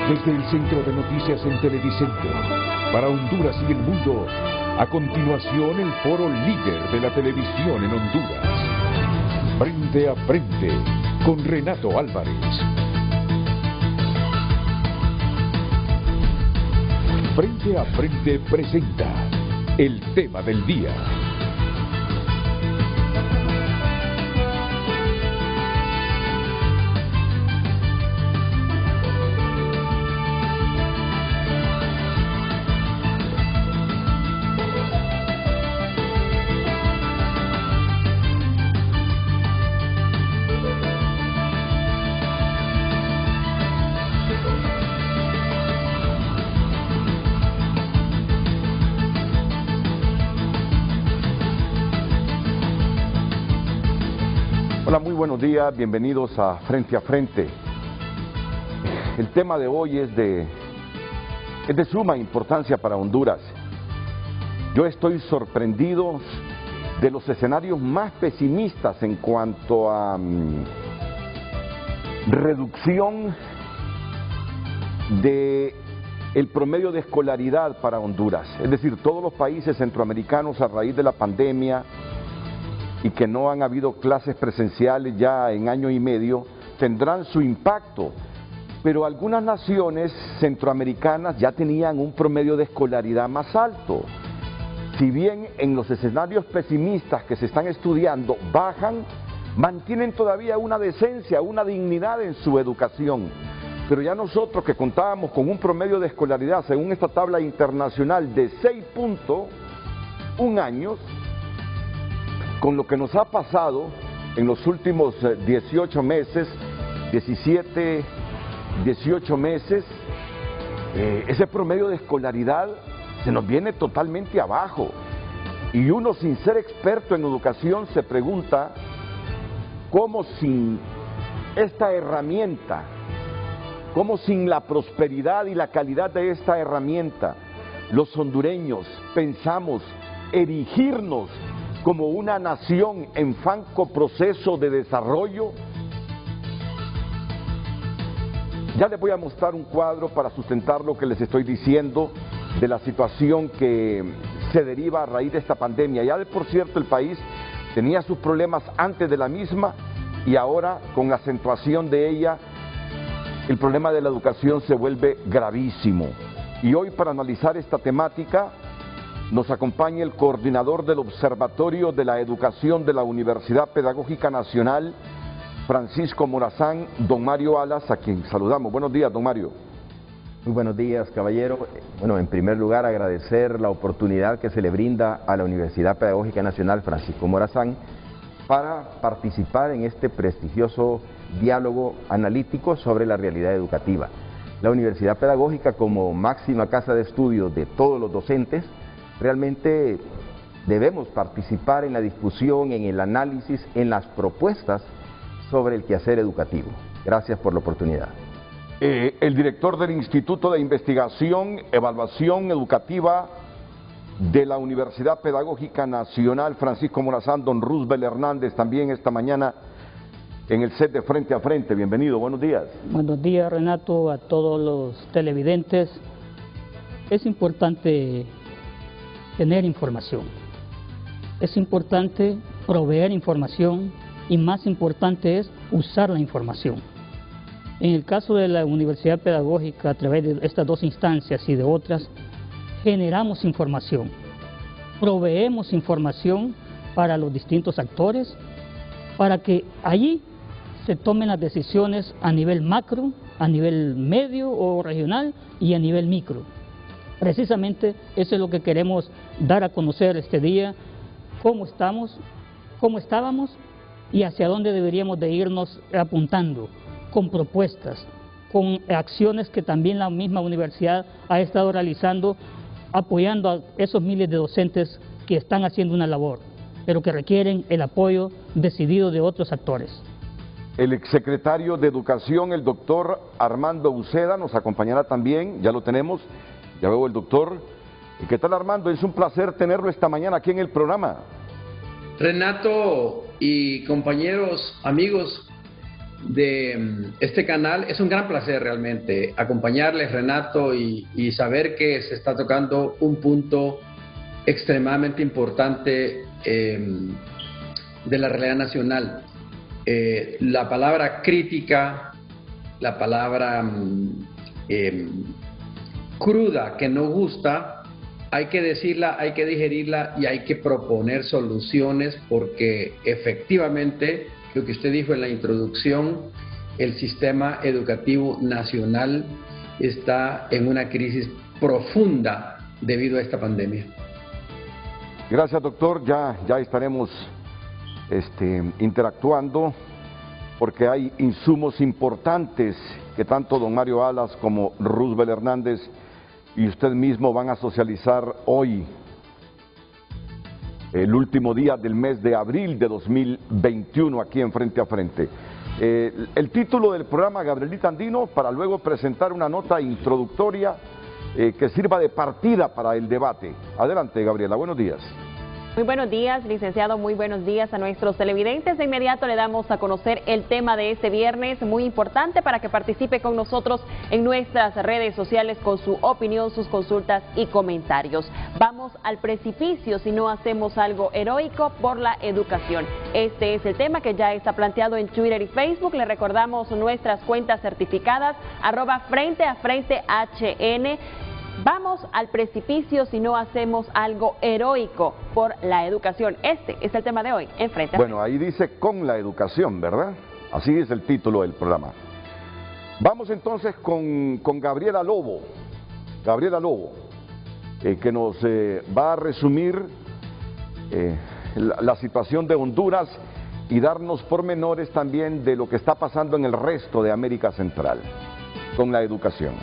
Desde el Centro de Noticias en Televicentro, para Honduras y el mundo, a continuación el foro líder de la televisión en Honduras. Frente a Frente, con Renato Álvarez. Frente a Frente presenta el tema del día. Hola, muy buenos días, bienvenidos a Frente. El tema de hoy es de suma importancia para Honduras. Yo estoy sorprendido de los escenarios más pesimistas en cuanto a reducción de el promedio de escolaridad para Honduras. Es decir, todos los países centroamericanos a raíz de la pandemia y que no han habido clases presenciales ya en año y medio, tendrán su impacto. Pero algunas naciones centroamericanas ya tenían un promedio de escolaridad más alto. Si bien en los escenarios pesimistas que se están estudiando bajan, mantienen todavía una decencia, una dignidad en su educación. Pero ya nosotros que contábamos con un promedio de escolaridad, según esta tabla internacional, de 6.1 años, con lo que nos ha pasado en los últimos 18 meses, 18 meses, ese promedio de escolaridad se nos viene totalmente abajo. Y uno, sin ser experto en educación, se pregunta cómo sin esta herramienta, cómo sin la prosperidad y la calidad de esta herramienta, los hondureños pensamos erigirnos como una nación en franco proceso de desarrollo. Ya les voy a mostrar un cuadro para sustentar lo que les estoy diciendo de la situación que se deriva a raíz de esta pandemia. Ya de por cierto el país tenía sus problemas antes de la misma y ahora con la acentuación de ella el problema de la educación se vuelve gravísimo. Y hoy para analizar esta temática nos acompaña el coordinador del Observatorio de la Educación de la Universidad Pedagógica Nacional, Francisco Morazán, don Mario Alas, a quien saludamos. Buenos días, don Mario. Muy buenos días, caballero. Bueno, en primer lugar agradecer la oportunidad que se le brinda a la Universidad Pedagógica Nacional Francisco Morazán para participar en este prestigioso diálogo analítico sobre la realidad educativa. La Universidad Pedagógica, como máxima casa de estudio de todos los docentes, realmente debemos participar en la discusión, en el análisis, en las propuestas sobre el quehacer educativo. Gracias por la oportunidad. El director del Instituto de Investigación, Evaluación Educativa de la Universidad Pedagógica Nacional, Francisco Morazán, don Roosevelt Hernández, también esta mañana en el set de Frente a Frente. Bienvenido, buenos días. Buenos días, Renato, a todos los televidentes. Es importante tener información, es importante proveer información y más importante es usar la información. En el caso de la Universidad Pedagógica, a través de estas dos instancias y de otras, generamos información, proveemos información para los distintos actores, para que allí se tomen las decisiones a nivel macro, a nivel medio o regional y a nivel micro. Precisamente eso es lo que queremos dar a conocer este día, cómo estamos, cómo estábamos y hacia dónde deberíamos de irnos apuntando, con propuestas, con acciones que también la misma universidad ha estado realizando, apoyando a esos miles de docentes que están haciendo una labor, pero que requieren el apoyo decidido de otros actores. El exsecretario de Educación, el doctor Armando Uceda, nos acompañará también, ya lo tenemos. Ya veo el doctor. ¿Qué tal, Armando? Es un placer tenerlo esta mañana aquí en el programa. Renato y compañeros, amigos, de este canal. Es un gran placer realmente acompañarles, Renato, y saber que se está tocando un punto extremadamente importante de la realidad nacional. La palabra crítica, la palabra cruda que no gusta, hay que decirla, hay que digerirla y hay que proponer soluciones, porque efectivamente, lo que usted dijo en la introducción, el sistema educativo nacional está en una crisis profunda debido a esta pandemia. Gracias, doctor. Ya estaremos interactuando, porque hay insumos importantes que tanto don Mario Alas como Roosevelt Hernández y usted mismo van a socializar hoy, el último día del mes de abril de 2021, aquí en Frente a Frente. El título del programa, Gabrielita Andino, para luego presentar una nota introductoria que sirva de partida para el debate. Adelante, Gabriela, buenos días. Muy buenos días, licenciado, muy buenos días a nuestros televidentes. De inmediato le damos a conocer el tema de este viernes, muy importante para que participe con nosotros en nuestras redes sociales con su opinión, sus consultas y comentarios. Vamos al precipicio si no hacemos algo heroico por la educación. Este es el tema que ya está planteado en Twitter y Facebook. Le recordamos nuestras cuentas certificadas, @FrenteAFrenteHN. Vamos al precipicio si no hacemos algo heroico por la educación. Este es el tema de hoy en Frente a Frente. Bueno, ahí dice con la educación, ¿verdad? Así es el título del programa. Vamos entonces con Gabriela Lobo. Gabriela Lobo, que nos va a resumir la situación de Honduras y darnos pormenores también de lo que está pasando en el resto de América Central con la educación.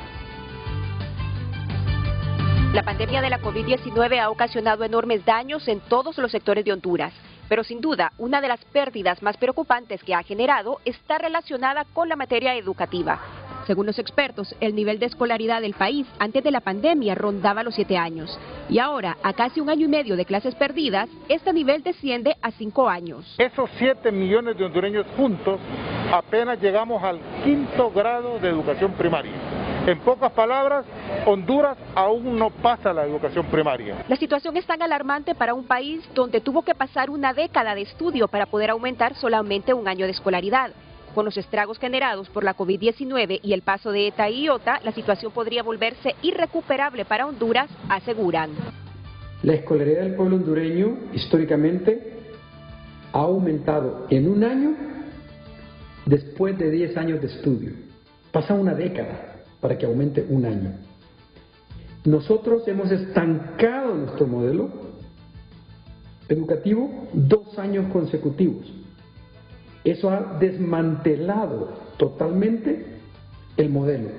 La pandemia de la COVID-19 ha ocasionado enormes daños en todos los sectores de Honduras, pero sin duda una de las pérdidas más preocupantes que ha generado está relacionada con la materia educativa. Según los expertos, el nivel de escolaridad del país antes de la pandemia rondaba los 7 años y ahora, a casi 1 año y medio de clases perdidas, este nivel desciende a 5 años. Esos 7 millones de hondureños juntos apenas llegamos al 5º grado de educación primaria. En pocas palabras, Honduras aún no pasa la educación primaria. La situación es tan alarmante para un país donde tuvo que pasar una década de estudio para poder aumentar solamente 1 año de escolaridad. Con los estragos generados por la COVID-19 y el paso de ETA y IOTA, la situación podría volverse irrecuperable para Honduras, aseguran. La escolaridad del pueblo hondureño históricamente ha aumentado en 1 año después de 10 años de estudio. Pasa una década para que aumente 1 año. Nosotros hemos estancado nuestro modelo educativo 2 años consecutivos. Eso ha desmantelado totalmente el modelo.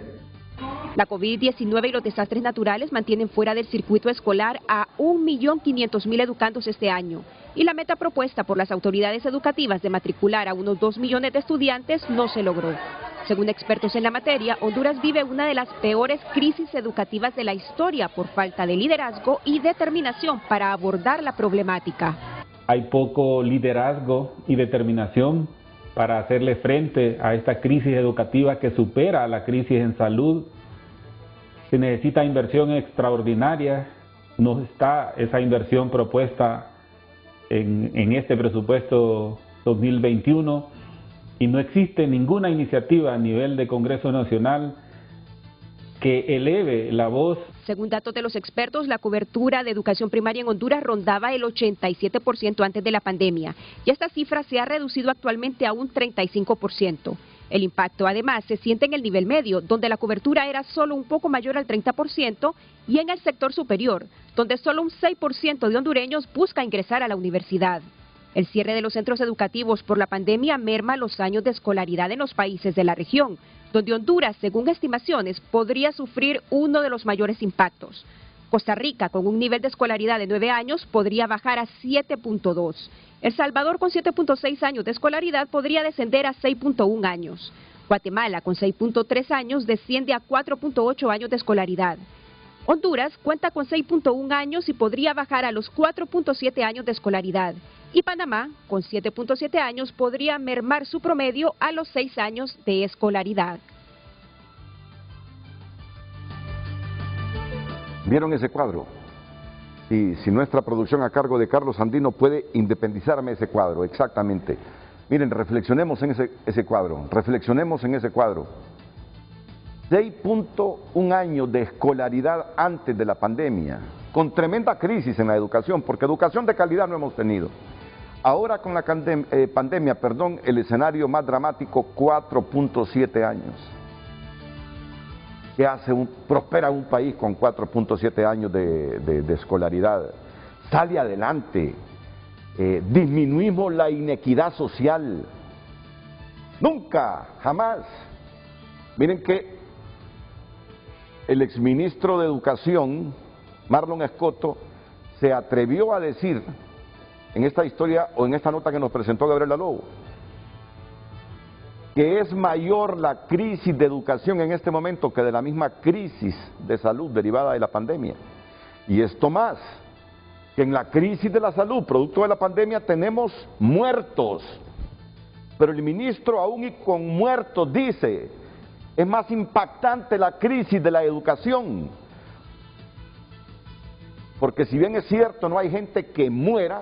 La COVID-19 y los desastres naturales mantienen fuera del circuito escolar a 1.500.000 educandos este año. Y la meta propuesta por las autoridades educativas de matricular a unos 2 millones de estudiantes no se logró. Según expertos en la materia, Honduras vive una de las peores crisis educativas de la historia por falta de liderazgo y determinación para abordar la problemática. Hay poco liderazgo y determinación para hacerle frente a esta crisis educativa que supera a la crisis en salud. Se necesita inversión extraordinaria, no está esa inversión propuesta en este presupuesto 2021 y no existe ninguna iniciativa a nivel de Congreso Nacional que eleve la voz. Según datos de los expertos, la cobertura de educación primaria en Honduras rondaba el 87% antes de la pandemia y esta cifra se ha reducido actualmente a un 35%. El impacto además se siente en el nivel medio, donde la cobertura era solo un poco mayor al 30%, y en el sector superior, donde solo un 6% de hondureños busca ingresar a la universidad. El cierre de los centros educativos por la pandemia merma los años de escolaridad en los países de la región, donde Honduras, según estimaciones, podría sufrir uno de los mayores impactos. Costa Rica, con un nivel de escolaridad de 9 años, podría bajar a 7.2. El Salvador, con 7.6 años de escolaridad, podría descender a 6.1 años. Guatemala, con 6.3 años, desciende a 4.8 años de escolaridad. Honduras cuenta con 6.1 años y podría bajar a los 4.7 años de escolaridad. Y Panamá, con 7.7 años, podría mermar su promedio a los 6 años de escolaridad. ¿Vieron ese cuadro? Y si nuestra producción a cargo de Carlos Andino puede independizarme ese cuadro, exactamente. Miren, reflexionemos en ese cuadro, reflexionemos en ese cuadro. 6.1 años de escolaridad antes de la pandemia, con tremenda crisis en la educación, porque educación de calidad no hemos tenido. Ahora con la pandemia, el escenario más dramático, 4.7 años. ¿Qué hace prospera un país con 4.7 años de escolaridad? Sale adelante, disminuimos la inequidad social. Nunca, jamás. Miren que el exministro de Educación, Marlon Escoto, se atrevió a decir en esta historia o en esta nota que nos presentó Gabriela Lobo, que es mayor la crisis de educación en este momento que de la misma crisis de salud derivada de la pandemia. Y esto más, que en la crisis de la salud, producto de la pandemia, tenemos muertos. Pero el ministro, aún y con muertos, dice, es más impactante la crisis de la educación. Porque si bien es cierto, no hay gente que muera,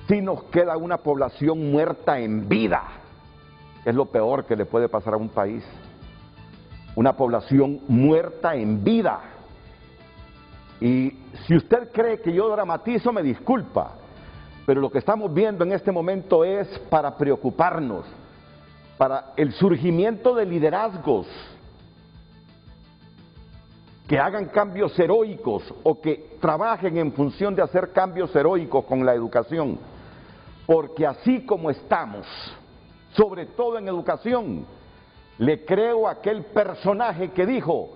sí nos queda una población muerta en vida. Es lo peor que le puede pasar a un país. Una población muerta en vida. Y si usted cree que yo dramatizo, me disculpa. Pero lo que estamos viendo en este momento es para preocuparnos, para el surgimiento de liderazgos que hagan cambios heroicos o que trabajen en función de hacer cambios heroicos con la educación. Porque así como estamos, sobre todo en educación, le creo a aquel personaje que dijo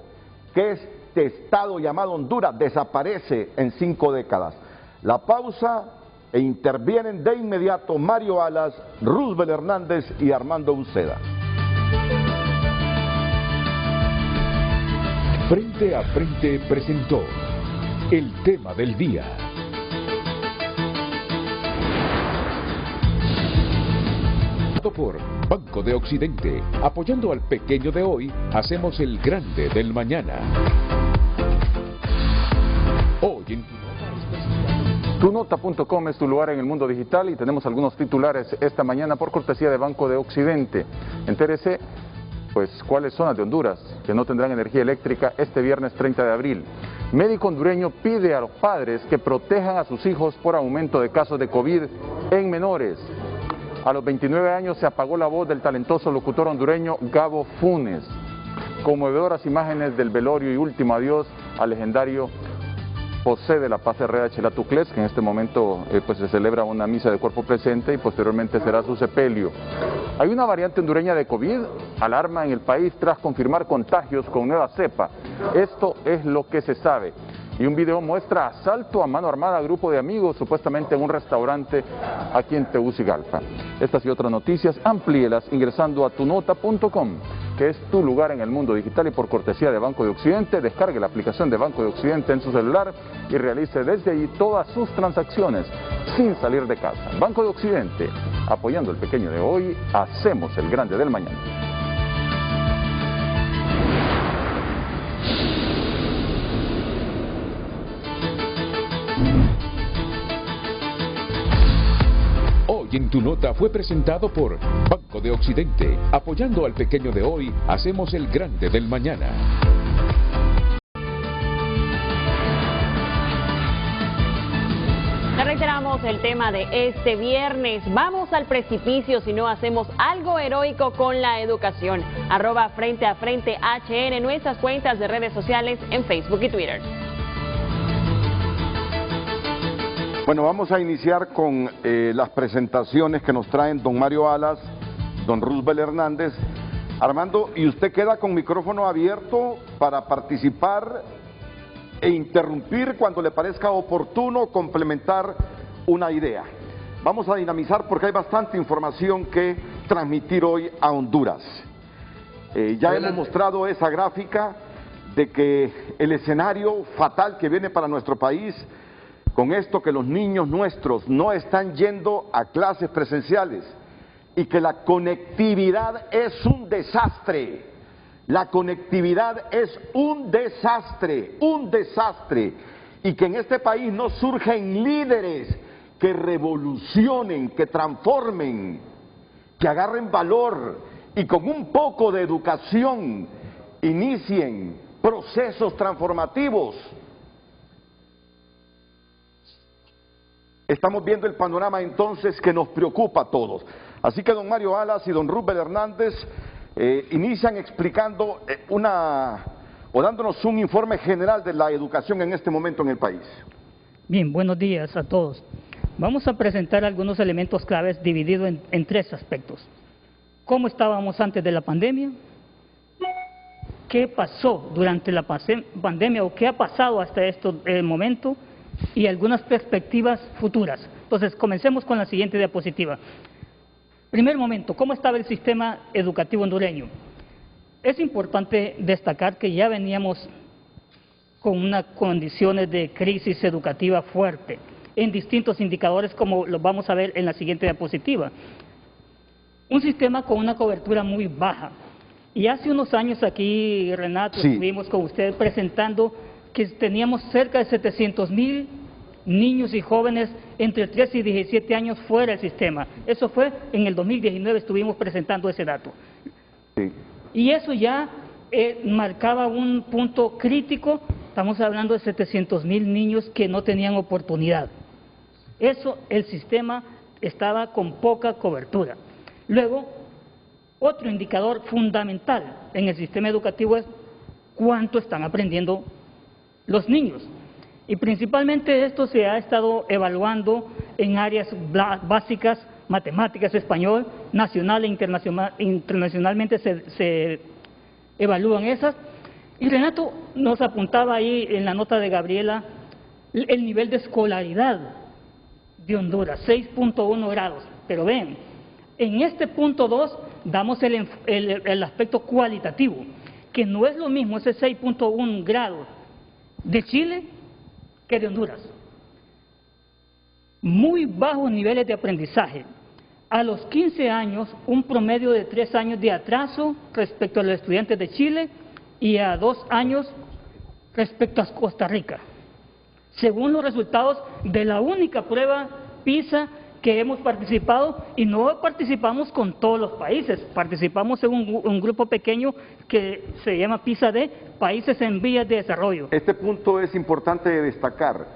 que este estado llamado Honduras desaparece en 5 décadas. La pausa e intervienen de inmediato Mario Alas, Roosevelt Hernández y Armando Uceda. Frente a Frente presentó el tema del día. Por Banco de Occidente, apoyando al pequeño de hoy, hacemos el grande del mañana. Hoy en Tunota.com es tu lugar en el mundo digital y tenemos algunos titulares esta mañana por cortesía de Banco de Occidente. Entérese, pues, cuáles zonas de Honduras que no tendrán energía eléctrica este viernes 30 de abril. Médico hondureño pide a los padres que protejan a sus hijos por aumento de casos de COVID en menores. A los 29 años se apagó la voz del talentoso locutor hondureño Gabo Funes. Conmovedoras imágenes del velorio y último adiós al legendario José de la Paz Herrera Chelatucles, que en este momento pues se celebra una misa de cuerpo presente y posteriormente será su sepelio. Hay una variante hondureña de COVID, alarma en el país tras confirmar contagios con nueva cepa. Esto es lo que se sabe. Y un video muestra asalto a mano armada a grupo de amigos, supuestamente en un restaurante aquí en Tegucigalpa. Estas y otras noticias, amplíelas ingresando a tunota.com, que es tu lugar en el mundo digital y por cortesía de Banco de Occidente. Descargue la aplicación de Banco de Occidente en su celular y realice desde allí todas sus transacciones sin salir de casa. Banco de Occidente, apoyando el pequeño de hoy, hacemos el grande del mañana. Hoy en Tu Nota fue presentado por Banco de Occidente. Apoyando al pequeño de hoy, hacemos el grande del mañana. Le reiteramos el tema de este viernes. Vamos al precipicio si no hacemos algo heroico con la educación. @Frente a Frente HN en nuestras cuentas de redes sociales en Facebook y Twitter. Bueno, vamos a iniciar con las presentaciones que nos traen don Mario Alas, don Roosevelt Hernández. Armando, y usted queda con micrófono abierto para participar e interrumpir cuando le parezca oportuno complementar una idea. Vamos a dinamizar porque hay bastante información que transmitir hoy a Honduras. Ya hemos mostrado esa gráfica de que el escenario fatal que viene para nuestro país con esto que los niños nuestros no están yendo a clases presenciales y que la conectividad es un desastre. La conectividad es un desastre, y que en este país no surgen líderes que revolucionen, que transformen, que agarren valor y con un poco de educación inicien procesos transformativos. Estamos viendo el panorama entonces que nos preocupa a todos. Así que don Mario Alas y don Rubén Hernández inician explicando o dándonos un informe general de la educación en este momento en el país. Bien, buenos días a todos. Vamos a presentar algunos elementos claves divididos en tres aspectos. ¿Cómo estábamos antes de la pandemia? ¿Qué pasó durante la pandemia o qué ha pasado hasta este momento? Y algunas perspectivas futuras. Entonces, comencemos con la siguiente diapositiva. Primer momento, ¿cómo estaba el sistema educativo hondureño? Es importante destacar que ya veníamos con unas condiciones de crisis educativa fuerte en distintos indicadores, como los vamos a ver en la siguiente diapositiva. Un sistema con una cobertura muy baja. Y hace unos años aquí, Renato, estuvimos con usted presentando que teníamos cerca de 700,000 niños y jóvenes entre 13 y 17 años fuera del sistema. Eso fue en el 2019, estuvimos presentando ese dato. Sí. Y eso ya marcaba un punto crítico. Estamos hablando de 700,000 niños que no tenían oportunidad. Eso, el sistema estaba con poca cobertura. Luego, otro indicador fundamental en el sistema educativo es cuánto están aprendiendo los niños. Y principalmente esto se ha estado evaluando en áreas básicas, matemáticas, español, nacional e internacionalmente se evalúan esas. Y Renato nos apuntaba ahí en la nota de Gabriela el nivel de escolaridad de Honduras, 6.1 grados. Pero ven, en este punto 2 damos el aspecto cualitativo, que no es lo mismo ese 6.1 grados de Chile que de Honduras. Muy bajos niveles de aprendizaje. A los 15 años, un promedio de 3 años de atraso respecto a los estudiantes de Chile y a 2 años respecto a Costa Rica. Según los resultados de la única prueba PISA que hemos participado, y no participamos con todos los países, participamos en un grupo pequeño que se llama PISA-D, Países en Vías de Desarrollo. Este punto es importante de destacar.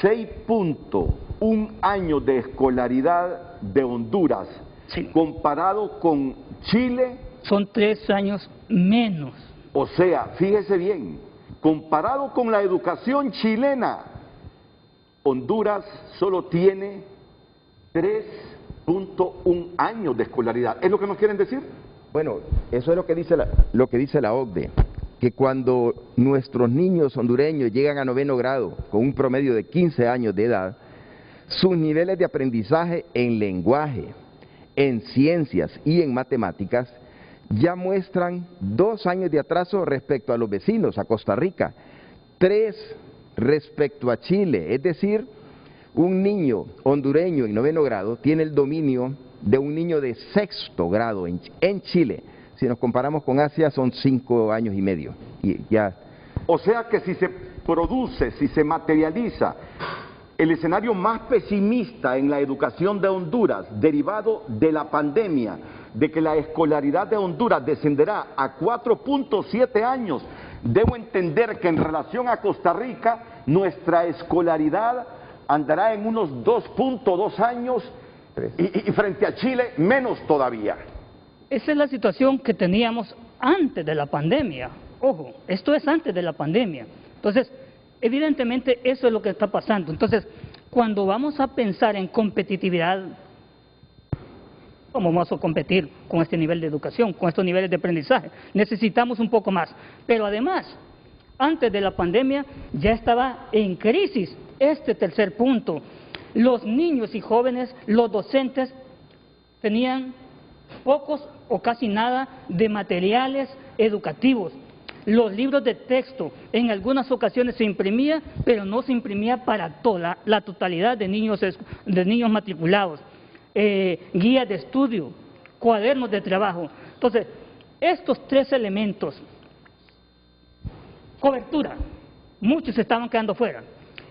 6.1 años de escolaridad de Honduras, sí, comparado con Chile. Son 3 años menos. O sea, fíjese bien, comparado con la educación chilena, Honduras solo tiene 3.1 años de escolaridad. ¿Es lo que nos quieren decir? Bueno, eso es lo que dice la OCDE, que cuando nuestros niños hondureños llegan a 9º grado con un promedio de 15 años de edad, sus niveles de aprendizaje en lenguaje, en ciencias y en matemáticas ya muestran 2 años de atraso respecto a los vecinos, a Costa Rica, 3 respecto a Chile, es decir, un niño hondureño en 9º grado tiene el dominio de un niño de 6º grado en Chile. Si nos comparamos con Asia son 5 años y medio. O sea que si se produce, si se materializa el escenario más pesimista en la educación de Honduras, derivado de la pandemia, de que la escolaridad de Honduras descenderá a 4.7 años, debo entender que en relación a Costa Rica, nuestra escolaridad andará en unos 2.2 años y frente a Chile menos todavía. Esa es la situación que teníamos antes de la pandemia. Ojo, esto es antes de la pandemia. Entonces, evidentemente eso es lo que está pasando. Entonces, cuando vamos a pensar en competitividad, ¿cómo vamos a competir con este nivel de educación, con estos niveles de aprendizaje? Necesitamos un poco más. Pero además, antes de la pandemia ya estaba en crisis este tercer punto. Los niños y jóvenes, los docentes, tenían pocos o casi nada de materiales educativos. Los libros de texto, en algunas ocasiones se imprimía, pero no se imprimía para toda la totalidad de niños matriculados. Guías de estudio, cuadernos de trabajo. Entonces, estos tres elementos, cobertura, muchos estaban quedando fuera.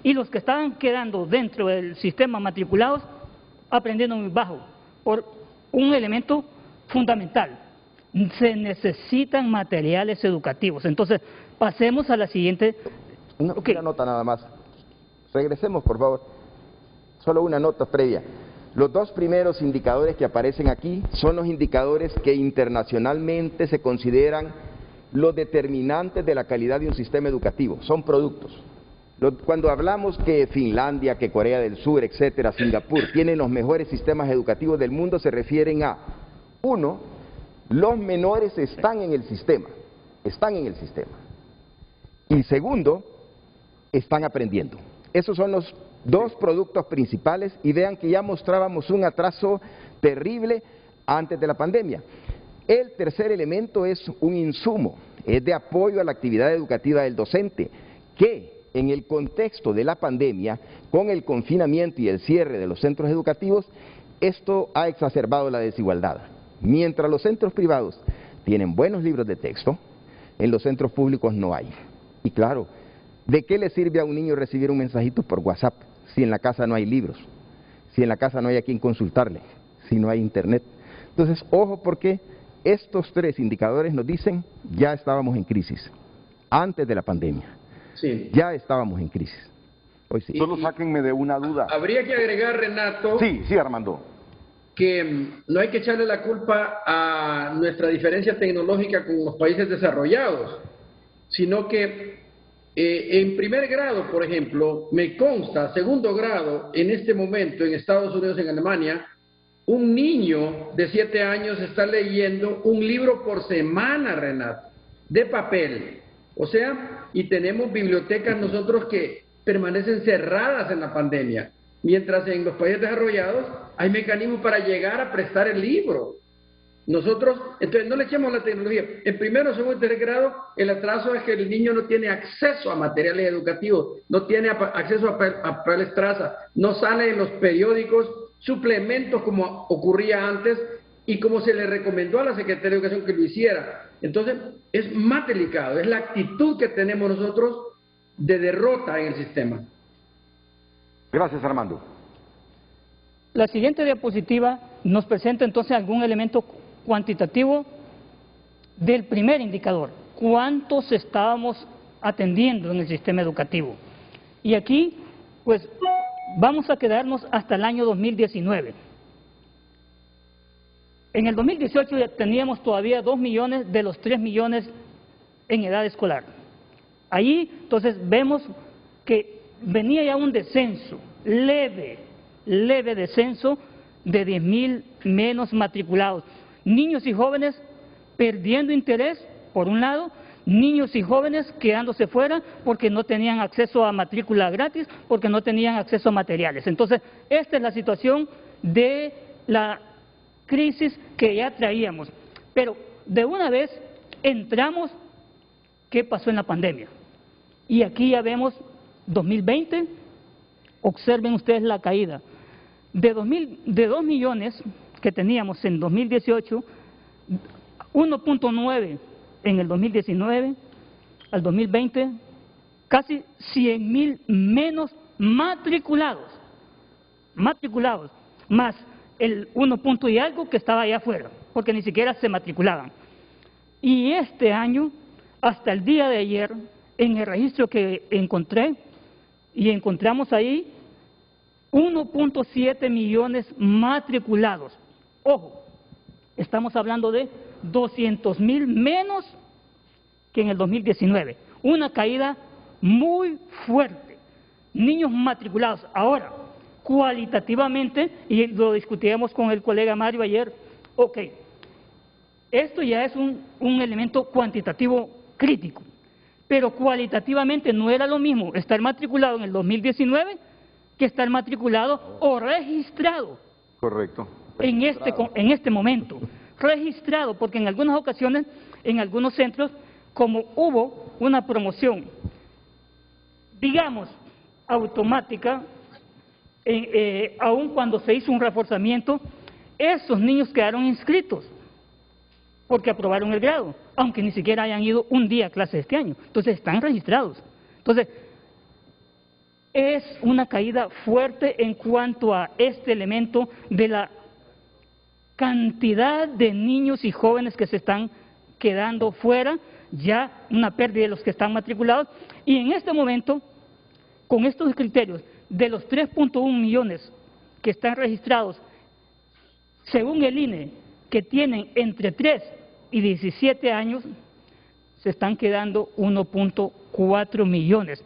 Y los que estaban quedando dentro del sistema matriculados, aprendiendo muy bajo, por un elemento fundamental. Se necesitan materiales educativos. Entonces, pasemos a la siguiente. Una nota nada más. Regresemos, por favor. Solo una nota previa. Los dos primeros indicadores que aparecen aquí son los indicadores que internacionalmente se consideran los determinantes de la calidad de un sistema educativo. Son productos. Cuando hablamos que Finlandia, que Corea del Sur, etcétera, Singapur, tienen los mejores sistemas educativos del mundo, se refieren a, uno, los menores están en el sistema, y segundo, están aprendiendo. Esos son los dos productos principales, y vean que ya mostrábamos un atraso terrible antes de la pandemia. El tercer elemento es un insumo, es de apoyo a la actividad educativa del docente, que en el contexto de la pandemia, con el confinamiento y el cierre de los centros educativos, esto ha exacerbado la desigualdad. Mientras los centros privados tienen buenos libros de texto, en los centros públicos no hay. Y claro, ¿de qué le sirve a un niño recibir un mensajito por WhatsApp si en la casa no hay libros, si en la casa no hay a quien consultarle, si no hay internet? Entonces, ojo, porque estos tres indicadores nos dicen, ya estábamos en crisis, antes de la pandemia. Sí. Ya estábamos en crisis. Hoy sí. Solo sáquenme de una duda. Habría que agregar, Renato. Sí, Armando. Que no hay que echarle la culpa a nuestra diferencia tecnológica con los países desarrollados, sino que en primer grado, por ejemplo, me consta, segundo grado, en este momento en Estados Unidos, en Alemania, un niño de 7 años está leyendo un libro por semana, Renato, de papel. O sea, y tenemos bibliotecas nosotros que permanecen cerradas en la pandemia, mientras en los países desarrollados hay mecanismos para llegar a prestar el libro. Nosotros, entonces no le echemos la tecnología. En primero, segundo y tercer grado, el atraso es que el niño no tiene acceso a materiales educativos, no tiene acceso a papeles traza, no sale en los periódicos suplementos como ocurría antes y como se le recomendó a la Secretaría de Educación que lo hiciera. Entonces, es más delicado, es la actitud que tenemos nosotros de derrota en el sistema. Gracias, Armando. La siguiente diapositiva nos presenta entonces algún elemento cuantitativo del primer indicador. ¿Cuántos estábamos atendiendo en el sistema educativo? Y aquí, pues, vamos a quedarnos hasta el año 2019. En el 2018 ya teníamos todavía 2 millones de los 3 millones en edad escolar. Allí, entonces, vemos que venía ya un descenso, leve descenso de 10.000 menos matriculados. Niños y jóvenes perdiendo interés, por un lado, niños y jóvenes quedándose fuera porque no tenían acceso a matrícula gratis, porque no tenían acceso a materiales. Entonces, esta es la situación de la crisis que ya traíamos. Pero de una vez entramos, ¿qué pasó en la pandemia? Y aquí ya vemos 2020, observen ustedes la caída. De 2 millones que teníamos en 2018, 1.9 en el 2019, al 2020, casi 100.000 menos matriculados, más el 1 punto y algo que estaba allá afuera, porque ni siquiera se matriculaban. Y este año, hasta el día de ayer, en el registro que encontré, y encontramos ahí 1.7 millones matriculados. Ojo, estamos hablando de 200.000 menos que en el 2019. Una caída muy fuerte. Niños matriculados. Ahora, cualitativamente, y lo discutíamos con el colega Mario ayer, ok, esto ya es un elemento cuantitativo crítico, pero cualitativamente no era lo mismo estar matriculado en el 2019 que estar matriculado o registrado. Correcto. En este momento, registrado, porque en algunas ocasiones, en algunos centros, como hubo una promoción, digamos, automática, aun cuando se hizo un reforzamiento, esos niños quedaron inscritos porque aprobaron el grado, aunque ni siquiera hayan ido un día a clase este año. Entonces están registrados. Entonces, es una caída fuerte en cuanto a este elemento de la cantidad de niños y jóvenes que se están quedando fuera, ya una pérdida de los que están matriculados, y en este momento, con estos criterios, de los 3.1 millones que están registrados, según el INE, que tienen entre 3 y 17 años, se están quedando 1.4 millones.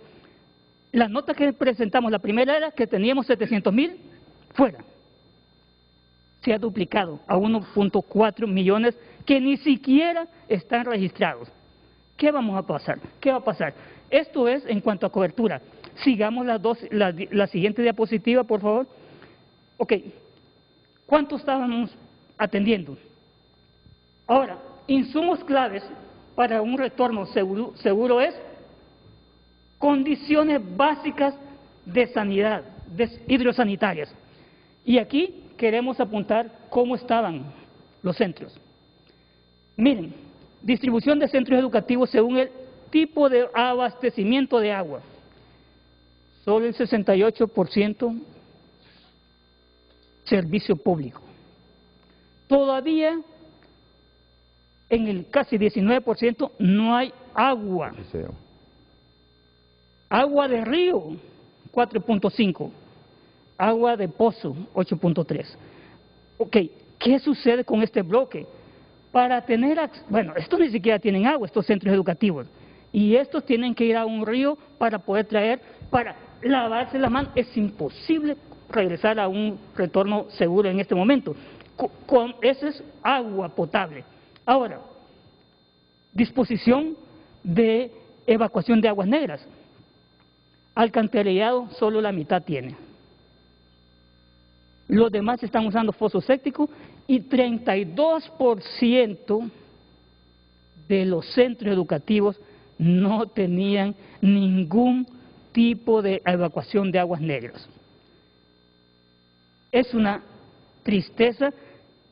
La nota que presentamos, la primera era que teníamos 700,000 fuera. Se ha duplicado a 1.4 millones que ni siquiera están registrados. ¿Qué vamos a pasar? ¿Qué va a pasar? Esto es en cuanto a cobertura. Sigamos la siguiente diapositiva, por favor. Ok, ¿cuánto estábamos atendiendo? Ahora, insumos claves para un retorno seguro es condiciones básicas de sanidad, hidrosanitarias. Y aquí queremos apuntar cómo estaban los centros. Miren, distribución de centros educativos según el tipo de abastecimiento de agua. Solo el 68% servicio público. Todavía en el casi 19% no hay agua. Agua de río, 4.5. Agua de pozo, 8.3. Ok, ¿qué sucede con este bloque? Para tener, bueno, estos ni siquiera tienen agua, estos centros educativos, y estos tienen que ir a un río para poder traer, para lavarse la mano. Es imposible regresar a un retorno seguro en este momento. Esa es agua potable. Ahora, disposición de evacuación de aguas negras. Alcantarillado solo la mitad tiene. Los demás están usando foso séptico y 32% de los centros educativos no tenían ningún tipo de evacuación de aguas negras. Es una tristeza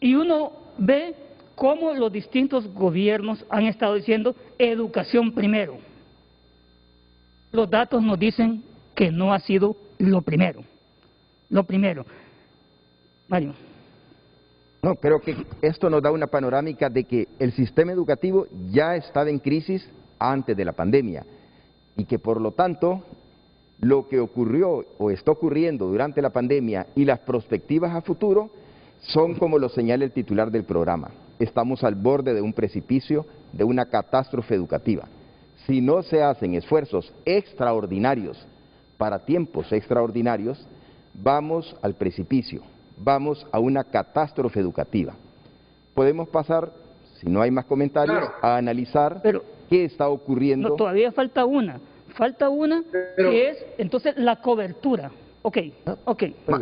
y uno ve cómo los distintos gobiernos han estado diciendo educación primero. Los datos nos dicen que no ha sido lo primero. Lo primero. Mario. No, creo que esto nos da una panorámica de que el sistema educativo ya estaba en crisis antes de la pandemia y que por lo tanto lo que ocurrió o está ocurriendo durante la pandemia y las perspectivas a futuro son como lo señala el titular del programa. Estamos al borde de un precipicio, de una catástrofe educativa. Si no se hacen esfuerzos extraordinarios para tiempos extraordinarios, vamos al precipicio, vamos a una catástrofe educativa. Podemos pasar, si no hay más comentarios, a analizar qué está ocurriendo. No, todavía falta una que es entonces la cobertura. Ok.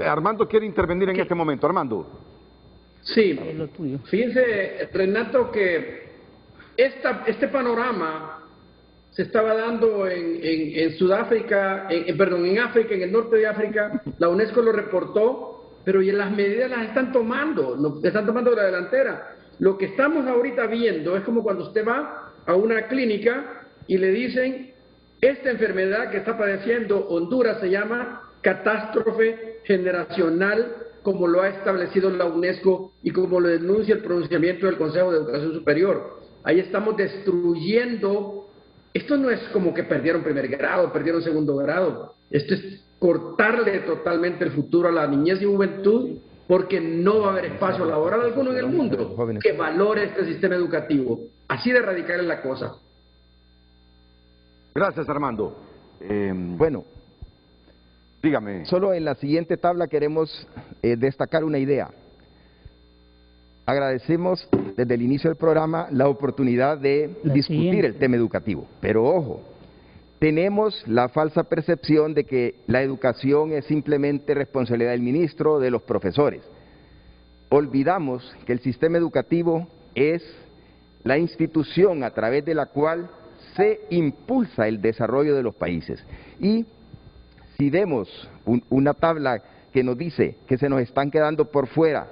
Armando quiere intervenir en este momento. Armando. Sí, fíjense, Renato, que este panorama se estaba dando en Sudáfrica, en África, en el norte de África. La UNESCO lo reportó, pero ya las medidas las están tomando la delantera. Lo que estamos ahorita viendo es como cuando usted va a una clínica y le dicen, esta enfermedad que está padeciendo Honduras se llama catástrofe generacional, como lo ha establecido la UNESCO y como lo denuncia el pronunciamiento del Consejo de Educación Superior. Ahí estamos destruyendo. Esto no es como que perdieron primer grado, perdieron segundo grado. Esto es cortarle totalmente el futuro a la niñez y juventud, porque no va a haber espacio laboral alguno en el mundo que valore este sistema educativo. Así de radical es la cosa. Gracias, Armando. Bueno, dígame. Solo en la siguiente tabla queremos destacar una idea. Agradecemos desde el inicio del programa la oportunidad de discutir el tema educativo, pero ojo, tenemos la falsa percepción de que la educación es simplemente responsabilidad del ministro, de los profesores. Olvidamos que el sistema educativo es la institución a través de la cual se impulsa el desarrollo de los países. Y si vemos una tabla que nos dice que se nos están quedando por fuera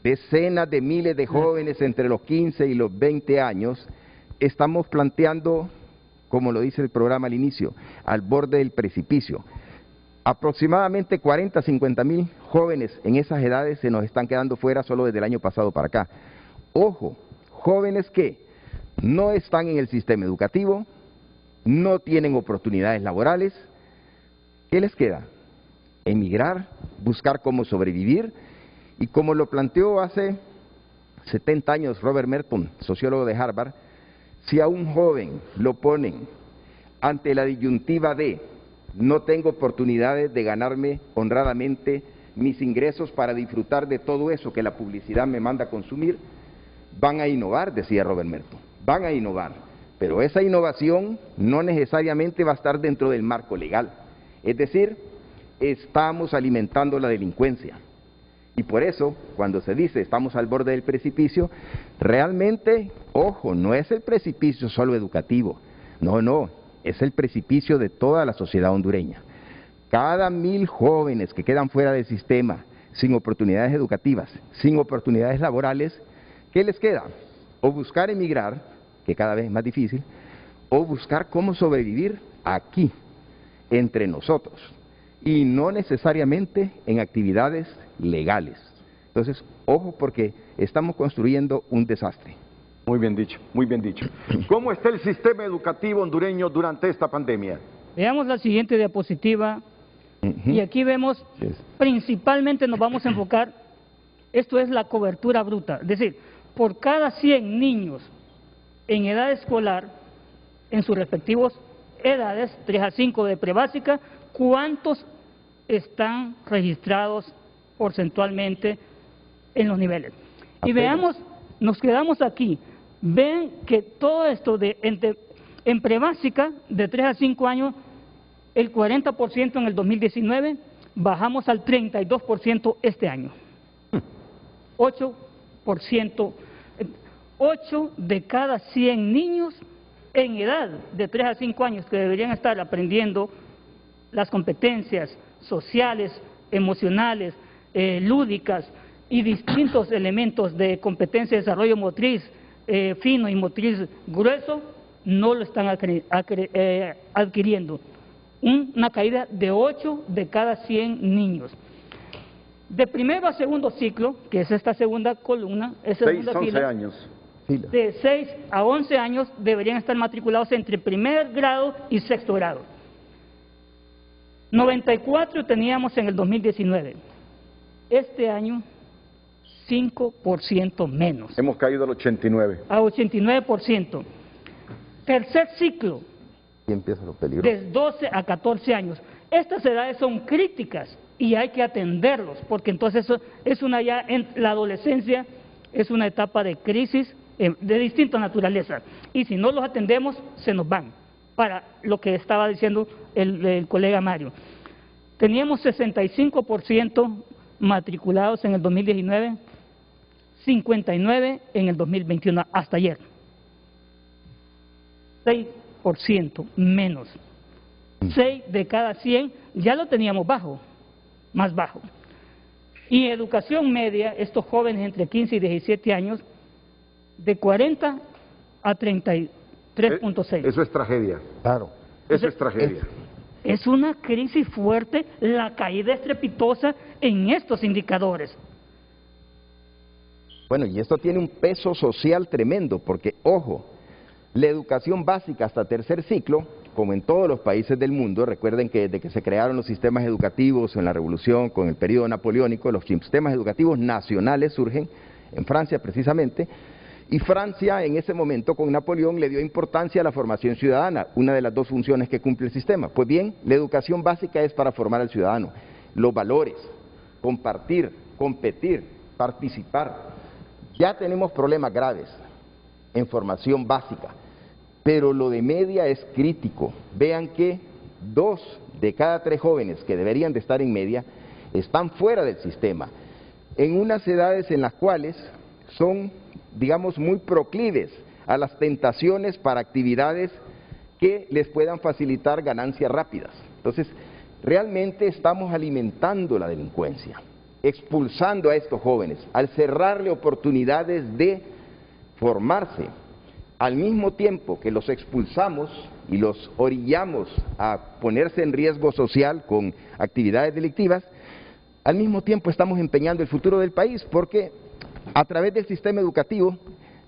decenas de miles de jóvenes entre los 15 y los 20 años, estamos planteando, como lo dice el programa al inicio, al borde del precipicio. Aproximadamente 40 a 50 mil jóvenes en esas edades se nos están quedando fuera solo desde el año pasado para acá. Ojo, jóvenes que no están en el sistema educativo, no tienen oportunidades laborales. ¿Qué les queda? Emigrar, buscar cómo sobrevivir, y como lo planteó hace 70 años Robert Merton, sociólogo de Harvard, si a un joven lo ponen ante la disyuntiva de no tengo oportunidades de ganarme honradamente mis ingresos para disfrutar de todo eso que la publicidad me manda a consumir, van a innovar, decía Robert Merton, van a innovar, pero esa innovación no necesariamente va a estar dentro del marco legal, es decir, estamos alimentando la delincuencia. Y por eso, cuando se dice estamos al borde del precipicio, realmente, ojo, no es el precipicio solo educativo, no, es el precipicio de toda la sociedad hondureña. Cada 1000 jóvenes que quedan fuera del sistema, sin oportunidades educativas, sin oportunidades laborales, ¿qué les queda? O buscar emigrar, que cada vez es más difícil, o buscar cómo sobrevivir aquí, entre nosotros, y no necesariamente en actividades legales. Entonces, ojo, porque estamos construyendo un desastre. Muy bien dicho, muy bien dicho. ¿Cómo está el sistema educativo hondureño durante esta pandemia? Veamos la siguiente diapositiva, y aquí vemos, principalmente nos vamos a enfocar, esto es la cobertura bruta, es decir, por cada 100 niños en edad escolar, en sus respectivos edades, 3 a 5 de prebásica, ¿cuántos están registrados porcentualmente en los niveles? Y veamos, nos quedamos aquí, ven que todo esto en prebásica, de 3 a 5 años, el 40% en el 2019, bajamos al 32% este año. 8%, 8 de cada 100 niños en edad de 3 a 5 años que deberían estar aprendiendo las competencias sociales, emocionales, lúdicas y distintos elementos de competencia de desarrollo motriz fino y motriz grueso, no lo están adquiriendo. Una caída de 8 de cada 100 niños. De primero a segundo ciclo, que es esta segunda columna, esa segunda fila, 11 años. De 6 a 11 años deberían estar matriculados entre primer grado y sexto grado. 94 teníamos en el 2019. Este año, 5% menos. Hemos caído al 89. A 89%. Tercer ciclo. Y empieza lo peligroso. De 12 a 14 años. Estas edades son críticas y hay que atenderlos, porque entonces es ya en la adolescencia es una etapa de crisis de distinta naturaleza. Y si no los atendemos, se nos van. Para lo que estaba diciendo el colega Mario. Teníamos 65% matriculados en el 2019, 59% en el 2021, hasta ayer. 6% menos. 6 de cada 100 ya lo teníamos bajo, más bajo. Y educación media, estos jóvenes entre 15 y 17 años, de 40 a 33.6. Eso es tragedia. Claro. Eso es tragedia. Es una crisis fuerte, la caída estrepitosa en estos indicadores. Bueno, y esto tiene un peso social tremendo, porque, ojo, la educación básica hasta tercer ciclo, como en todos los países del mundo, recuerden que desde que se crearon los sistemas educativos en la Revolución, con el periodo napoleónico, los sistemas educativos nacionales surgen, en Francia precisamente, y Francia en ese momento con Napoleón le dio importancia a la formación ciudadana, una de las dos funciones que cumple el sistema. Pues bien, la educación básica es para formar al ciudadano, los valores, compartir, competir, participar. Ya tenemos problemas graves en formación básica, pero lo de media es crítico. Vean que 2 de cada 3 jóvenes que deberían de estar en media están fuera del sistema, en unas edades en las cuales son, digamos, muy proclives a las tentaciones para actividades que les puedan facilitar ganancias rápidas. Entonces, realmente estamos alimentando la delincuencia, expulsando a estos jóvenes, al cerrarle oportunidades de formarse, al mismo tiempo que los expulsamos y los orillamos a ponerse en riesgo social con actividades delictivas, al mismo tiempo estamos empeñando el futuro del país, porque a través del sistema educativo,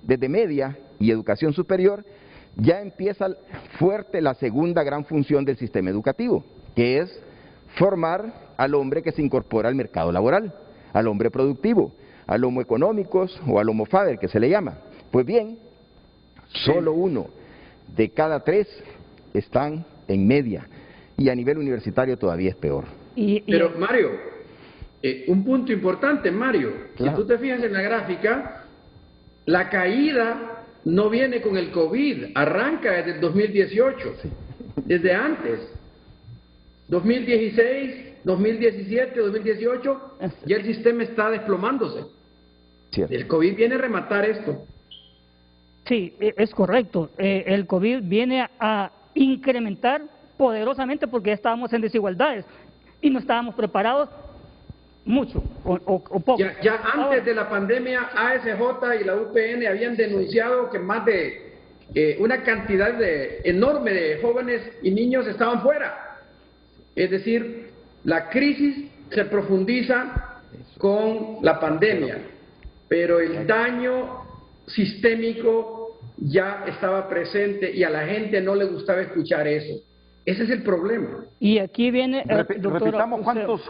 desde media y educación superior, ya empieza fuerte la segunda gran función del sistema educativo, que es formar al hombre que se incorpora al mercado laboral, al hombre productivo, al homo económicos o al homo faber, que se le llama. Pues bien, solo 1 de cada 3 están en media, y a nivel universitario todavía es peor. Pero Mario, un punto importante, Mario, claro. Si tú te fijas en la gráfica, la caída no viene con el COVID, arranca desde el 2018, sí. Desde antes, 2016, 2017, 2018, ya el sistema está desplomándose. Cierto. El COVID viene a rematar esto. Sí, es correcto. El COVID viene a incrementar poderosamente porque ya estábamos en desigualdades y no estábamos preparados mucho o poco. Ya antes de la pandemia, ASJ y la UPN habían denunciado que más de una cantidad enorme de jóvenes y niños estaban fuera. Es decir, la crisis se profundiza con la pandemia, pero el daño sistémico ya estaba presente y a la gente no le gustaba escuchar eso. Ese es el problema. Y aquí viene... repitamos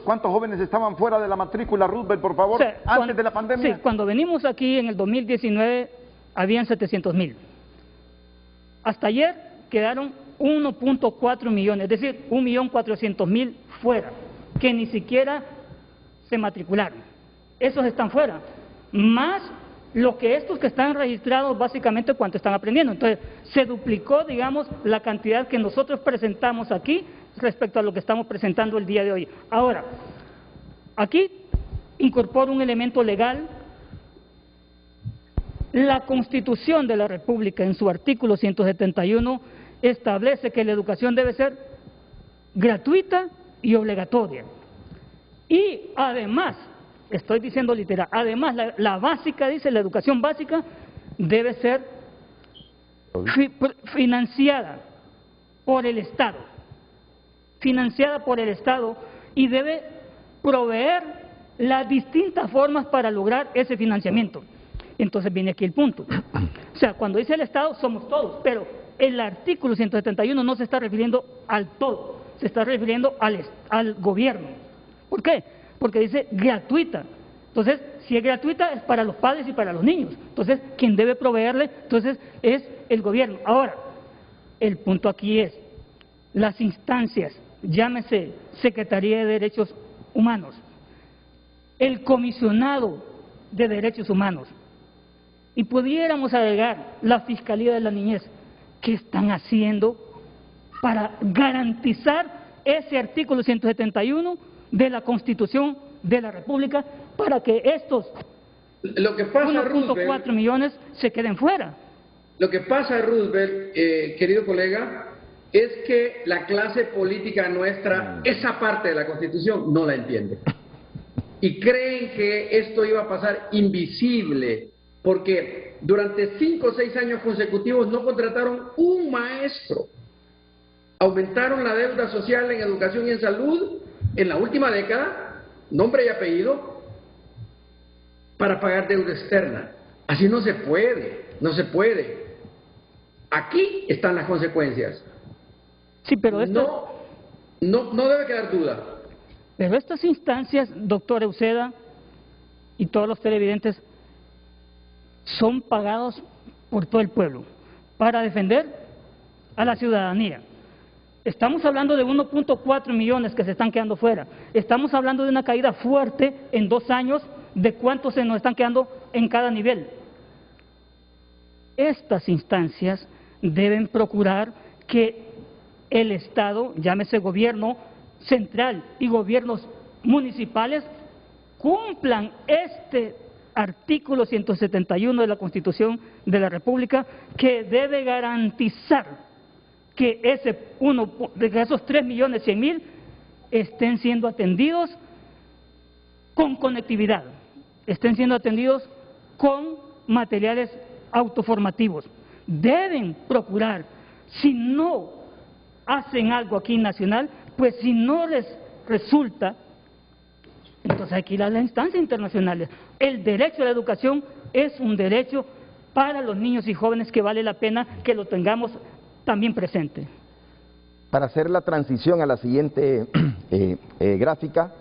cuántos jóvenes estaban fuera de la matrícula, Roosevelt, por favor, antes de la pandemia. Sí, cuando venimos aquí en el 2019 habían 700,000. Hasta ayer quedaron 1.4 millones, es decir, 1.400.000 fuera, que ni siquiera se matricularon. Esos están fuera, más lo que estos que están registrados básicamente cuánto están aprendiendo. Entonces, se duplicó, digamos, la cantidad que nosotros presentamos aquí respecto a lo que estamos presentando el día de hoy. Ahora, aquí incorporo un elemento legal. La Constitución de la República, en su artículo 171, establece que la educación debe ser gratuita y obligatoria. Y además, estoy diciendo literal, además la básica, dice, la educación básica debe ser financiada por el Estado, y debe proveer las distintas formas para lograr ese financiamiento. Entonces viene aquí el punto. O sea, cuando dice el Estado, somos todos, pero el artículo 171 no se está refiriendo al todo, se está refiriendo al gobierno. ¿Por qué? Porque dice gratuita. Entonces, si es gratuita, es para los padres y para los niños. Entonces, quien debe proveerle, entonces, es el gobierno. Ahora, el punto aquí es, las instancias, llámese Secretaría de Derechos Humanos, el Comisionado de Derechos Humanos, y pudiéramos agregar la Fiscalía de la Niñez, ¿qué están haciendo para garantizar ese artículo 171 de la Constitución de la República para que estos 1.4 millones se queden fuera? Lo que pasa, Roosevelt, querido colega, es que la clase política nuestra, esa parte de la Constitución, no la entiende. Y creen que esto iba a pasar invisible, porque durante 5 o 6 años consecutivos no contrataron un maestro. Aumentaron la deuda social en educación y en salud en la última década, nombre y apellido, para pagar deuda externa. Así no se puede, no se puede. Aquí están las consecuencias. Sí, pero esto... No debe quedar duda. Pero estas instancias, doctor Euseda y todos los televidentes, son pagados por todo el pueblo para defender a la ciudadanía. Estamos hablando de 1.4 millones que se están quedando fuera. Estamos hablando de una caída fuerte en 2 años de cuántos se nos están quedando en cada nivel. Estas instancias deben procurar que el Estado, llámese gobierno central y gobiernos municipales, cumplan artículo 171 de la Constitución de la República, que debe garantizar que esos 3.100.000 estén siendo atendidos con conectividad, estén siendo atendidos con materiales autoformativos. Deben procurar, si no hacen algo aquí nacional, pues si no les resulta, entonces hay que ir a las instancias internacionales. El derecho a la educación es un derecho para los niños y jóvenes que vale la pena que lo tengamos también presente. Para hacer la transición a la siguiente gráfica,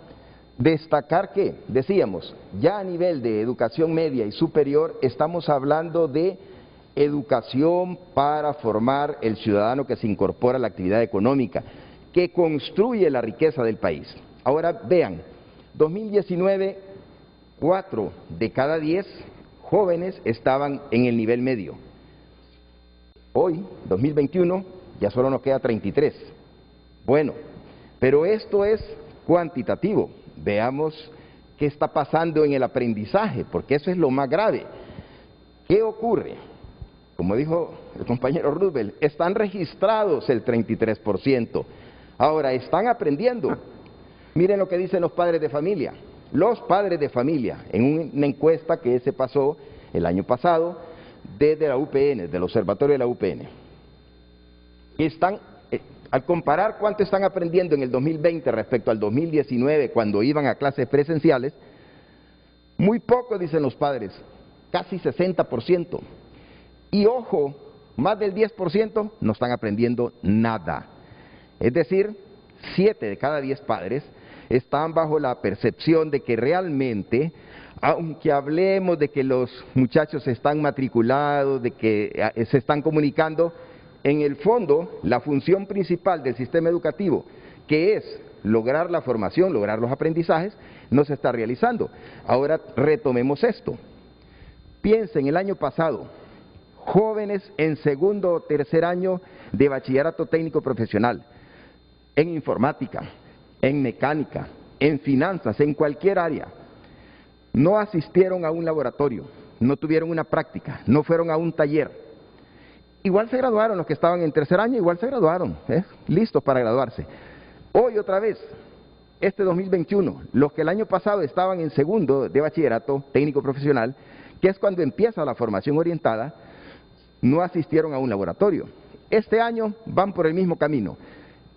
destacar que, decíamos, ya a nivel de educación media y superior estamos hablando de educación para formar el ciudadano que se incorpora a la actividad económica, que construye la riqueza del país. Ahora vean, 2019, 4 de cada 10 jóvenes estaban en el nivel medio. Hoy, 2021, ya solo nos queda 33. Bueno, pero esto es cuantitativo. Veamos qué está pasando en el aprendizaje, porque eso es lo más grave. ¿Qué ocurre? Como dijo el compañero Roosevelt, están registrados el 33%. Ahora, están aprendiendo. Miren lo que dicen los padres de familia. Los padres de familia, en una encuesta que se pasó el año pasado desde la UPN, del Observatorio de la UPN, están, al comparar cuánto están aprendiendo en el 2020 respecto al 2019, cuando iban a clases presenciales, muy poco, dicen los padres, casi 60%. Y ojo, más del 10% no están aprendiendo nada. Es decir, 7 de cada 10 padres están bajo la percepción de que realmente, aunque hablemos de que los muchachos están matriculados, de que se están comunicando, en el fondo, la función principal del sistema educativo, que es lograr la formación, lograr los aprendizajes, no se está realizando. Ahora retomemos esto. Piensen, el año pasado, jóvenes en segundo o tercer año de bachillerato técnico profesional, en informática, en mecánica, en finanzas, en cualquier área, no asistieron a un laboratorio, no tuvieron una práctica, no fueron a un taller. Igual se graduaron los que estaban en tercer año, igual se graduaron, listos para graduarse. Hoy otra vez, este 2021, los que el año pasado estaban en segundo de bachillerato técnico profesional, que es cuando empieza la formación orientada, no asistieron a un laboratorio. Este año van por el mismo camino.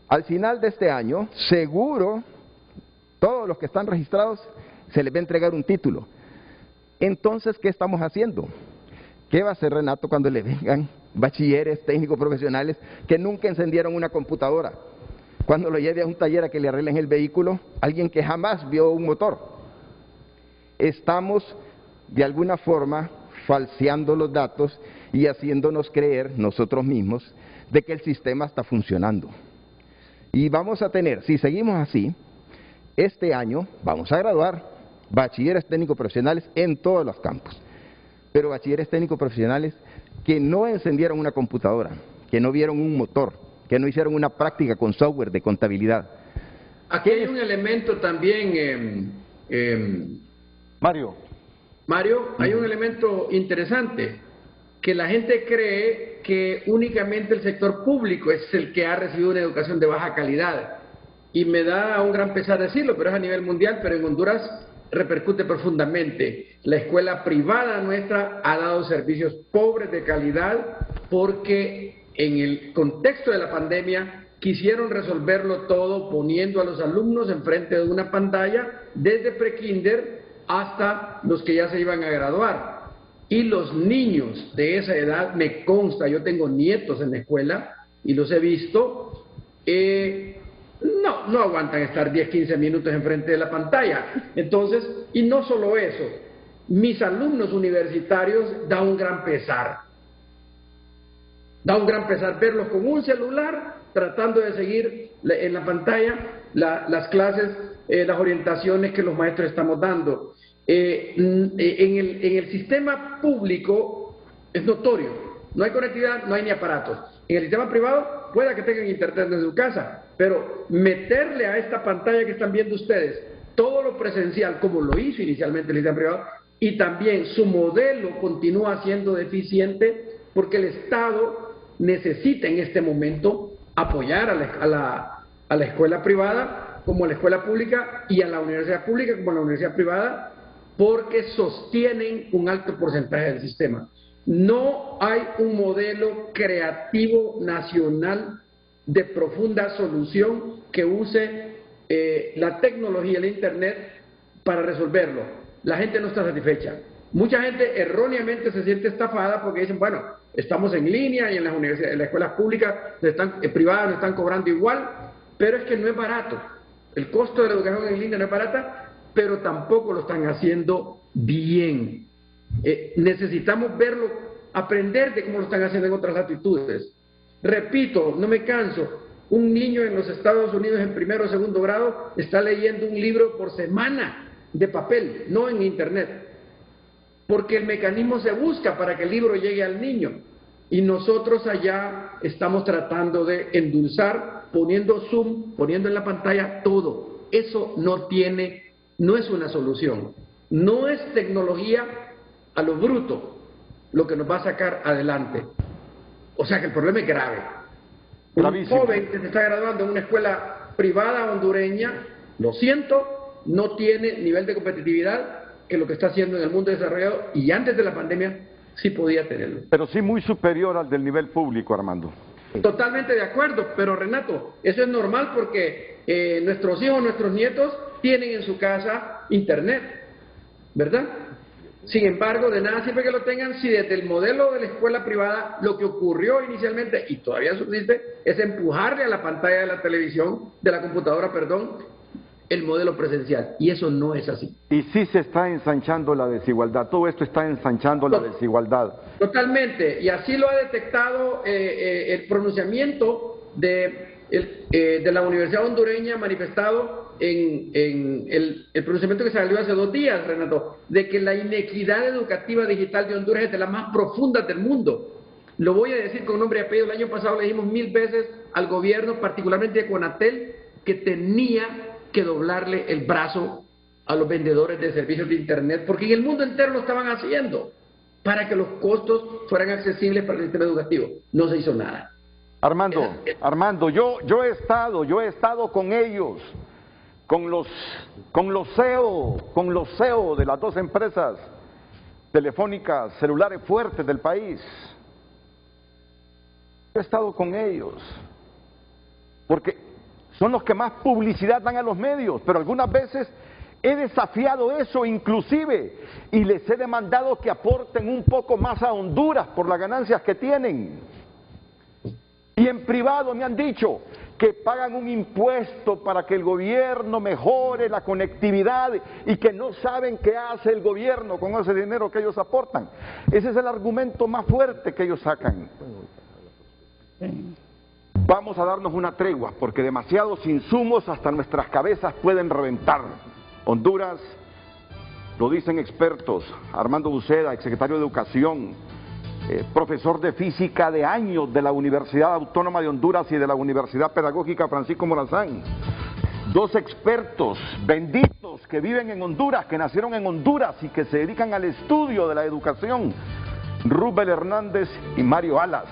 Al final de este año, seguro, todos los que están registrados se les va a entregar un título. Entonces, ¿qué estamos haciendo? ¿Qué va a hacer Renato cuando le vengan bachilleres técnicos profesionales que nunca encendieron una computadora? Cuando lo lleve a un taller a que le arreglen el vehículo, alguien que jamás vio un motor. Estamos, de alguna forma, falseando los datos y haciéndonos creer nosotros mismos de que el sistema está funcionando. Y vamos a tener, si seguimos así, este año vamos a graduar bachilleres técnicos profesionales en todos los campos, pero bachilleres técnicos profesionales que no encendieron una computadora, que no vieron un motor, que no hicieron una práctica con software de contabilidad. Aquí hay un elemento también, Mario, hay un elemento interesante, que la gente cree que únicamente el sector público es el que ha recibido una educación de baja calidad. Y me da un gran pesar decirlo, pero es a nivel mundial, pero en Honduras repercute profundamente. La escuela privada nuestra ha dado servicios pobres de calidad porque en el contexto de la pandemia quisieron resolverlo todo poniendo a los alumnos enfrente de una pantalla desde prekinder hasta los que ya se iban a graduar. Y los niños de esa edad, me consta, yo tengo nietos en la escuela y los he visto, no aguantan estar 10, 15 minutos enfrente de la pantalla. Entonces, y no solo eso, mis alumnos universitarios da un gran pesar. Da un gran pesar verlos con un celular tratando de seguir en la pantalla las clases, las orientaciones que los maestros estamos dando. En el sistema público es notorio, no hay conectividad, no hay ni aparatos. En el sistema privado pueda que tengan internet desde su casa, pero meterle a esta pantalla que están viendo ustedes todo lo presencial, como lo hizo inicialmente el sistema privado, y también su modelo continúa siendo deficiente porque el Estado necesita en este momento apoyar a la escuela privada como a la escuela pública y a la universidad pública como a la universidad privada, porque sostienen un alto porcentaje del sistema. No hay un modelo creativo nacional de profunda solución que use la tecnología, el Internet, para resolverlo. La gente no está satisfecha. Mucha gente erróneamente se siente estafada porque dicen, bueno, estamos en línea y en las universidades, en las escuelas públicas privadas nos están cobrando igual, pero es que no es barato. El costo de la educación en línea no es barata, pero tampoco lo están haciendo bien. Necesitamos verlo, aprender de cómo lo están haciendo en otras latitudes. Repito, no me canso, un niño en los Estados Unidos en primero o segundo grado está leyendo un libro por semana de papel, no en internet, porque el mecanismo se busca para que el libro llegue al niño, y nosotros allá estamos tratando de endulzar, poniendo zoom, poniendo en la pantalla todo. Eso no es una solución, no es tecnología a lo bruto lo que nos va a sacar adelante. O sea que el problema es grave. Gravísimo. Un joven que se está graduando en una escuela privada hondureña, lo siento, no tiene nivel de competitividad que lo que está haciendo en el mundo desarrollado, y antes de la pandemia sí podía tenerlo. Pero sí muy superior al del nivel público, Armando. Totalmente de acuerdo, pero Renato, eso es normal porque nuestros hijos, nuestros nietos tienen en su casa internet, ¿verdad? Sin embargo, de nada sirve que lo tengan si desde el modelo de la escuela privada lo que ocurrió inicialmente, y todavía subsiste, es empujarle a la pantalla de la televisión, de la computadora, perdón, el modelo presencial, y eso no es así. Y sí se está ensanchando la desigualdad, todo esto está ensanchando la desigualdad. Totalmente, y así lo ha detectado el pronunciamiento de la Universidad Hondureña, manifestado en el pronunciamiento que salió hace 2 días, Renato, de que la inequidad educativa digital de Honduras es de las más profundas del mundo. Lo voy a decir con nombre y apellido. El año pasado le dijimos 1000 veces al gobierno, particularmente de Conatel, que tenía que doblarle el brazo a los vendedores de servicios de Internet, porque en el mundo entero lo estaban haciendo para que los costos fueran accesibles para el sistema educativo. No se hizo nada. Armando, yo he estado con ellos, con los CEO de las 2 empresas telefónicas celulares fuertes del país. He estado con ellos, porque son los que más publicidad dan a los medios, pero algunas veces he desafiado eso inclusive, y les he demandado que aporten un poco más a Honduras por las ganancias que tienen. Y en privado me han dicho que pagan un impuesto para que el gobierno mejore la conectividad y que no saben qué hace el gobierno con ese dinero que ellos aportan. Ese es el argumento más fuerte que ellos sacan. Vamos a darnos una tregua, porque demasiados insumos hasta nuestras cabezas pueden reventar. Honduras, lo dicen expertos, Armando Uceda, exsecretario de Educación, profesor de física de años de la Universidad Autónoma de Honduras y de la Universidad Pedagógica Francisco Morazán. 2 expertos benditos que viven en Honduras, que nacieron en Honduras y que se dedican al estudio de la educación, Rubel Hernández y Mario Alas.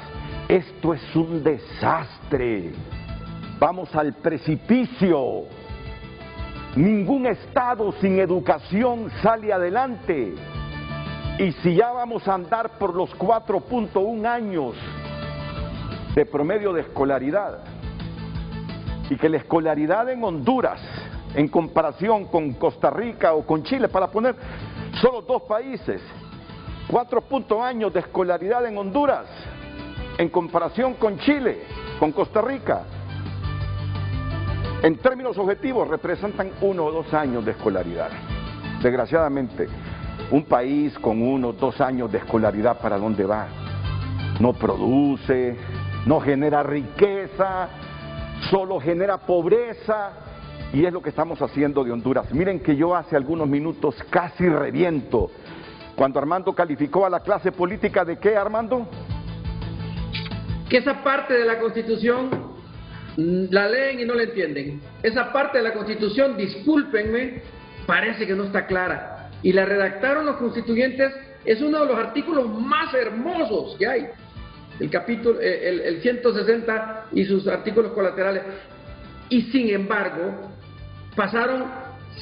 Esto es un desastre. Vamos al precipicio. Ningún estado sin educación sale adelante. Y si ya vamos a andar por los 4.1 años de promedio de escolaridad, y que la escolaridad en Honduras, en comparación con Costa Rica o con Chile, para poner solo 2 países, 4 años de escolaridad en Honduras, en comparación con Chile, con Costa Rica, en términos objetivos representan 1 o 2 años de escolaridad. Desgraciadamente, un país con 1 o 2 años de escolaridad, ¿para dónde va? No produce, no genera riqueza, solo genera pobreza, y es lo que estamos haciendo de Honduras. Miren que yo hace algunos minutos casi reviento cuando Armando calificó a la clase política de ¿qué, Armando? Que esa parte de la Constitución la leen y no la entienden. Esa parte de la Constitución, discúlpenme, parece que no está clara. y la redactaron los constituyentes, es uno de los artículos más hermosos que hay. El capítulo, el 160 y sus artículos colaterales. Y sin embargo, pasaron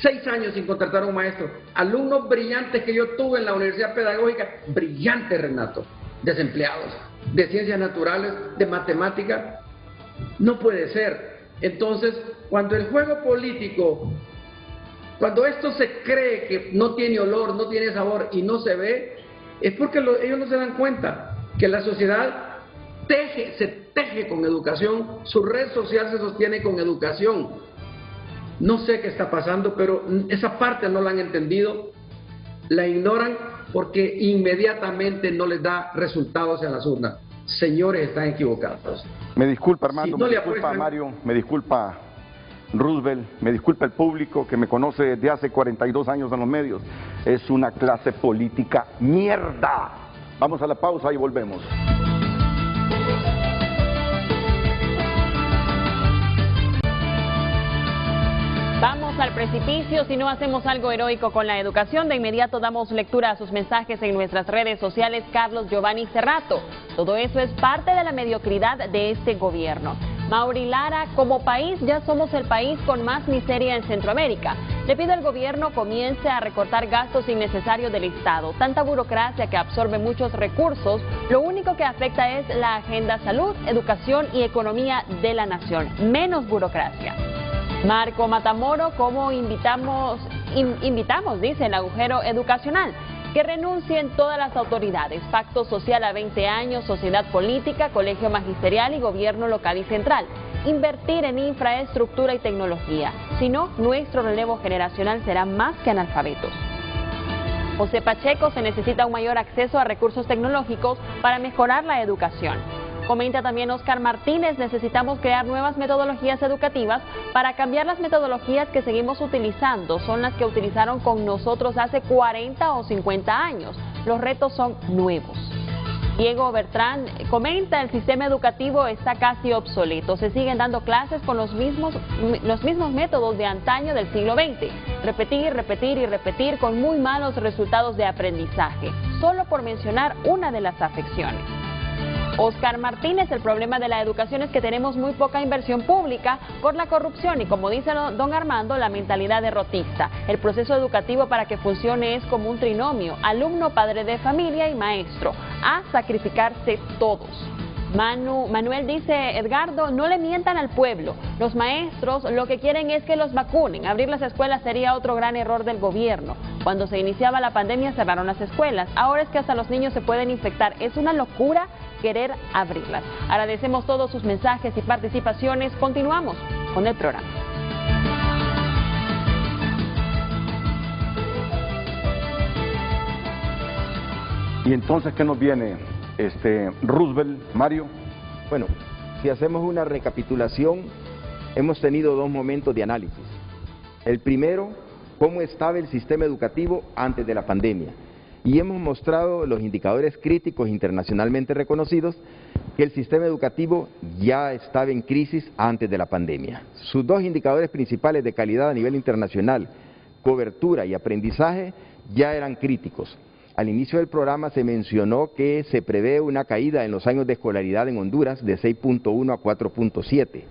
6 años sin contratar a un maestro. Alumnos brillantes que yo tuve en la Universidad Pedagógica, brillantes, Renato, desempleados, de ciencias naturales, de matemática. No puede ser. Entonces, cuando el juego político, cuando esto se cree que no tiene olor, no tiene sabor y no se ve, es porque ellos no se dan cuenta que la sociedad se teje con educación, su red social se sostiene con educación. No sé qué está pasando, pero esa parte no la han entendido, la ignoran porque inmediatamente no les da resultados en las urnas. Señores, están equivocados. Me disculpa, Armando, Si no me disculpa, apuestan... Mario, me disculpa, Roosevelt, me disculpa el público que me conoce desde hace 42 años en los medios. Es una clase política mierda. Vamos a la pausa y volvemos. Vamos al precipicio si no hacemos algo heroico con la educación. De inmediato damos lectura a sus mensajes en nuestras redes sociales. Carlos Giovanni Cerrato. Todo eso es parte de la mediocridad de este gobierno. Mauri Lara, como país ya somos el país con más miseria en Centroamérica. Le pido al gobierno comience a recortar gastos innecesarios del Estado. Tanta burocracia que absorbe muchos recursos, lo único que afecta es la agenda salud, educación y economía de la nación. Menos burocracia. Marco Matamoro, ¿cómo invitamos, dice, el agujero educacional? Que renuncien todas las autoridades, pacto social a 20 años, sociedad política, colegio magisterial y gobierno local y central. Invertir en infraestructura y tecnología, si no, nuestro relevo generacional será más que analfabetos. José Pacheco, se necesita un mayor acceso a recursos tecnológicos para mejorar la educación. Comenta también Oscar Martínez, necesitamos crear nuevas metodologías educativas para cambiar las metodologías que seguimos utilizando. Son las que utilizaron con nosotros hace 40 o 50 años. Los retos son nuevos. Diego Bertrán comenta, el sistema educativo está casi obsoleto. Se siguen dando clases con los mismos métodos de antaño del siglo XX. Repetir, repetir y repetir con muy malos resultados de aprendizaje. Solo por mencionar una de las afecciones. Oscar Martínez, el problema de la educación es que tenemos muy poca inversión pública por la corrupción y, como dice don Armando, la mentalidad derrotista. El proceso educativo para que funcione es como un trinomio, alumno, padre de familia y maestro, a sacrificarse todos. Manuel dice, Edgardo, no le mientan al pueblo. Los maestros lo que quieren es que los vacunen. Abrir las escuelas sería otro gran error del gobierno. Cuando se iniciaba la pandemia cerraron las escuelas. Ahora es que hasta los niños se pueden infectar. Es una locura querer abrirlas. Agradecemos todos sus mensajes y participaciones. Continuamos con el programa. Y entonces, ¿qué nos viene, Roosevelt, Mario? Bueno, si hacemos una recapitulación, hemos tenido 2 momentos de análisis. El primero, cómo estaba el sistema educativo antes de la pandemia. Y hemos mostrado los indicadores críticos internacionalmente reconocidos que el sistema educativo ya estaba en crisis antes de la pandemia. Sus 2 indicadores principales de calidad a nivel internacional, cobertura y aprendizaje, ya eran críticos. Al inicio del programa se mencionó que se prevé una caída en los años de escolaridad en Honduras de 6.1 a 4.7.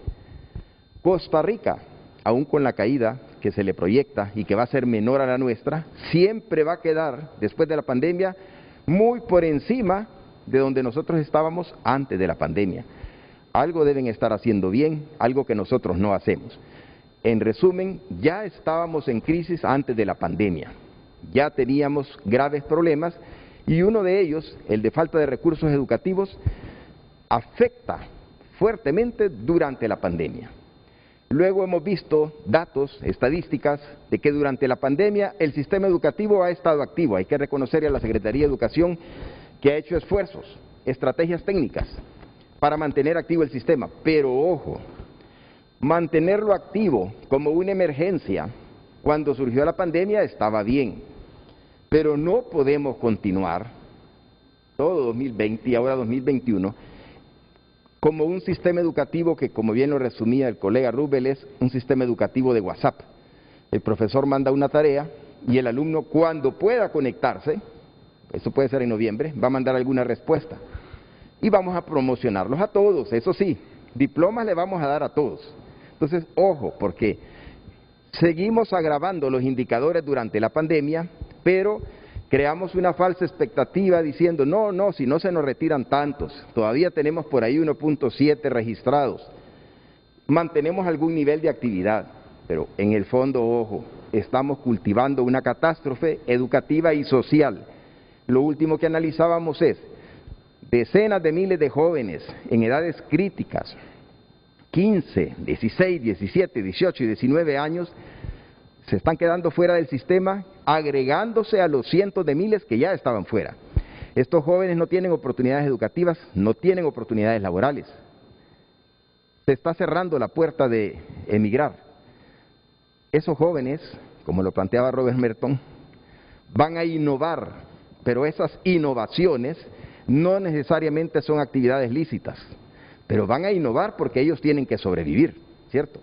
Costa Rica, aún con la caída que se le proyecta y que va a ser menor a la nuestra, siempre va a quedar, después de la pandemia, muy por encima de donde nosotros estábamos antes de la pandemia. Algo deben estar haciendo bien, algo que nosotros no hacemos. En resumen, ya estábamos en crisis antes de la pandemia. Ya teníamos graves problemas y uno de ellos, el de falta de recursos educativos, afecta fuertemente durante la pandemia. Luego hemos visto datos, estadísticas, de que durante la pandemia el sistema educativo ha estado activo. Hay que reconocer a la Secretaría de Educación que ha hecho esfuerzos, estrategias técnicas para mantener activo el sistema. Pero ojo, mantenerlo activo como una emergencia cuando surgió la pandemia estaba bien, pero no podemos continuar todo 2020 y ahora 2021 como un sistema educativo que, como bien lo resumía el colega Rubel, es un sistema educativo de WhatsApp. El profesor manda una tarea y el alumno cuando pueda conectarse, eso puede ser en noviembre, va a mandar alguna respuesta. Y vamos a promocionarlos a todos, eso sí, diplomas le vamos a dar a todos. Entonces, ojo, porque seguimos agravando los indicadores durante la pandemia, pero creamos una falsa expectativa diciendo, no, si no se nos retiran tantos, todavía tenemos por ahí 1.7 registrados, mantenemos algún nivel de actividad, pero en el fondo, ojo, estamos cultivando una catástrofe educativa y social. Lo último que analizábamos es decenas de miles de jóvenes en edades críticas, 15, 16, 17, 18 y 19 años, se están quedando fuera del sistema, agregándose a los cientos de miles que ya estaban fuera. Estos jóvenes no tienen oportunidades educativas, no tienen oportunidades laborales. Se está cerrando la puerta de emigrar. Esos jóvenes, como lo planteaba Robert Merton, van a innovar, pero esas innovaciones no necesariamente son actividades lícitas, pero van a innovar porque ellos tienen que sobrevivir, ¿cierto?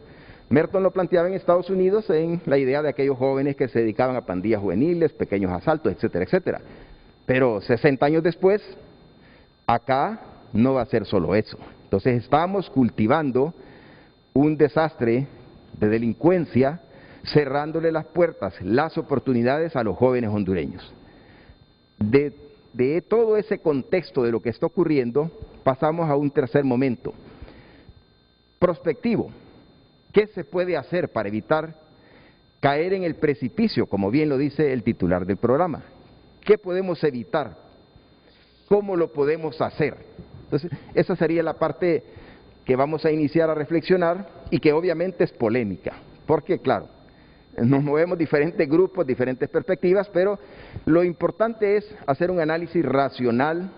Merton lo planteaba en Estados Unidos en la idea de aquellos jóvenes que se dedicaban a pandillas juveniles, pequeños asaltos, etcétera, etcétera. Pero 60 años después, acá no va a ser solo eso. Entonces estamos cultivando un desastre de delincuencia, cerrándole las puertas, las oportunidades a los jóvenes hondureños. De todo ese contexto de lo que está ocurriendo, pasamos a un tercer momento, prospectivo. ¿Qué se puede hacer para evitar caer en el precipicio, como bien lo dice el titular del programa? ¿Qué podemos evitar? ¿Cómo lo podemos hacer? Entonces, esa sería la parte que vamos a iniciar a reflexionar y que obviamente es polémica, porque claro, nos movemos diferentes grupos, diferentes perspectivas, pero lo importante es hacer un análisis racional,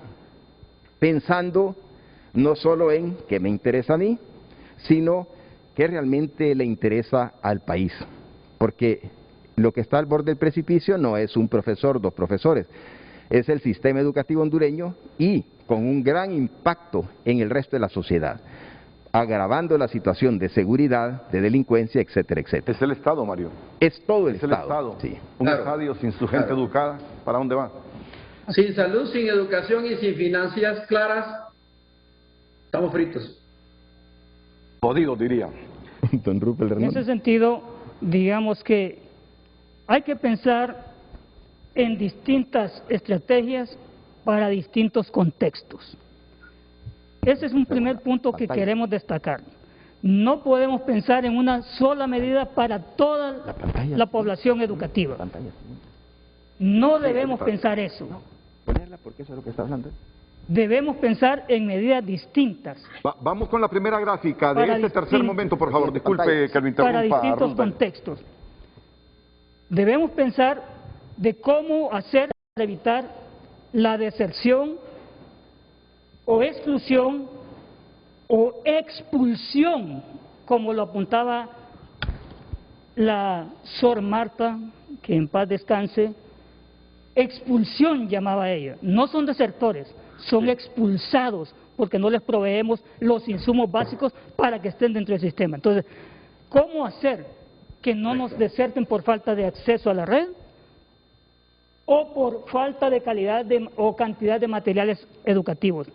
pensando no solo en qué me interesa a mí, sino qué realmente le interesa al país. Porque lo que está al borde del precipicio no es un profesor, dos profesores, es el sistema educativo hondureño y con un gran impacto en el resto de la sociedad, agravando la situación de seguridad, de delincuencia, etcétera, etcétera. Es el Estado, Mario. Es todo el es Estado. El Estado. Sí. Un estadio sin su gente educada, ¿para dónde va? Sin salud, sin educación y sin finanzas claras, estamos fritos. Jodidos, diría. Don Rupert En ese sentido, digamos que hay que pensar en distintas estrategias para distintos contextos. Ese es un primer punto que queremos destacar. No podemos pensar en una sola medida para toda la población educativa. No debemos pensar eso. Ponerla porque eso es lo que está hablando. Debemos pensar en medidas distintas. Vamos con la primera gráfica de este tercer momento, por favor. Disculpe que lo interrumpa. Para distintos contextos. Debemos pensar de cómo hacer para evitar la deserción o exclusión o expulsión, como lo apuntaba la Sor Marta, que en paz descanse. Expulsión llamaba ella. No son desertores, son expulsados porque no les proveemos los insumos básicos para que estén dentro del sistema. Entonces, ¿cómo hacer que no nos deserten por falta de acceso a la red o por falta de calidad o cantidad de materiales educativos?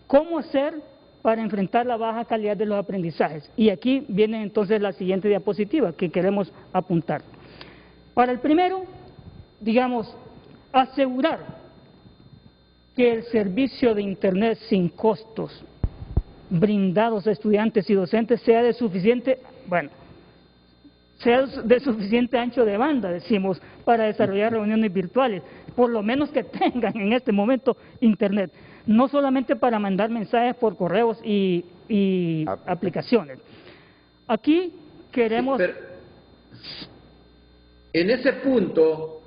¿Cómo hacer para enfrentar la baja calidad de los aprendizajes? Y aquí viene entonces la siguiente diapositiva que queremos apuntar. Para el primero, digamos, asegurar que el servicio de Internet sin costos brindados a estudiantes y docentes sea de suficiente, sea de suficiente ancho de banda, decimos, para desarrollar reuniones virtuales, por lo menos que tengan en este momento Internet, no solamente para mandar mensajes por correos y aplicaciones. Aquí queremos... Sí, en ese punto,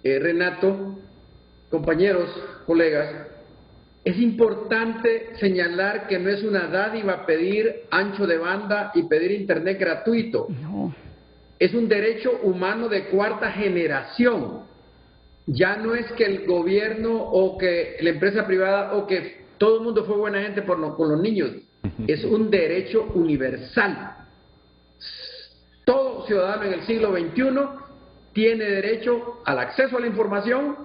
Renato, compañeros, colegas, es importante señalar que no es una dádiva pedir ancho de banda y pedir Internet gratuito. No. Es un derecho humano de cuarta generación. Ya no es que el gobierno o que la empresa privada o que todo el mundo fue buena gente con los niños. Es un derecho universal. Todo ciudadano en el siglo XXI tiene derecho al acceso a la información,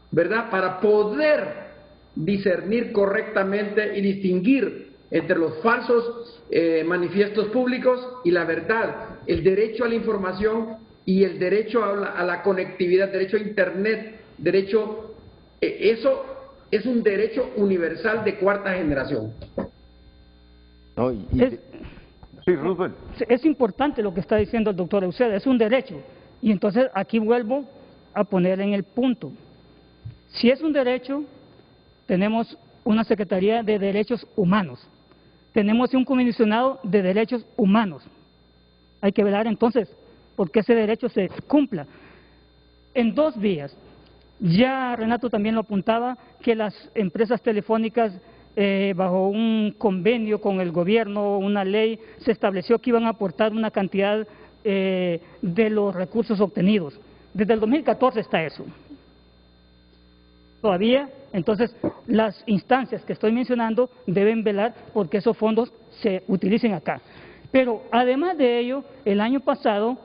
¿verdad?, para poder discernir correctamente y distinguir entre los falsos manifiestos públicos y la verdad, el derecho a la información y el derecho a la conectividad, derecho a internet, derecho, eso es un derecho universal de cuarta generación. No, Sí, Roosevelt. Es importante lo que está diciendo el doctor Eusebio, es un derecho. Y entonces aquí vuelvo a poner en el punto. Si es un derecho, tenemos una Secretaría de Derechos Humanos, tenemos un comisionado de Derechos Humanos. Hay que velar entonces porque ese derecho se cumpla. En 2 vías, ya Renato también lo apuntaba, que las empresas telefónicas bajo un convenio con el gobierno, una ley, se estableció que iban a aportar una cantidad de los recursos obtenidos. Desde el 2014 está eso. Todavía, entonces, las instancias que estoy mencionando deben velar porque esos fondos se utilicen acá. Pero además de ello, el año pasado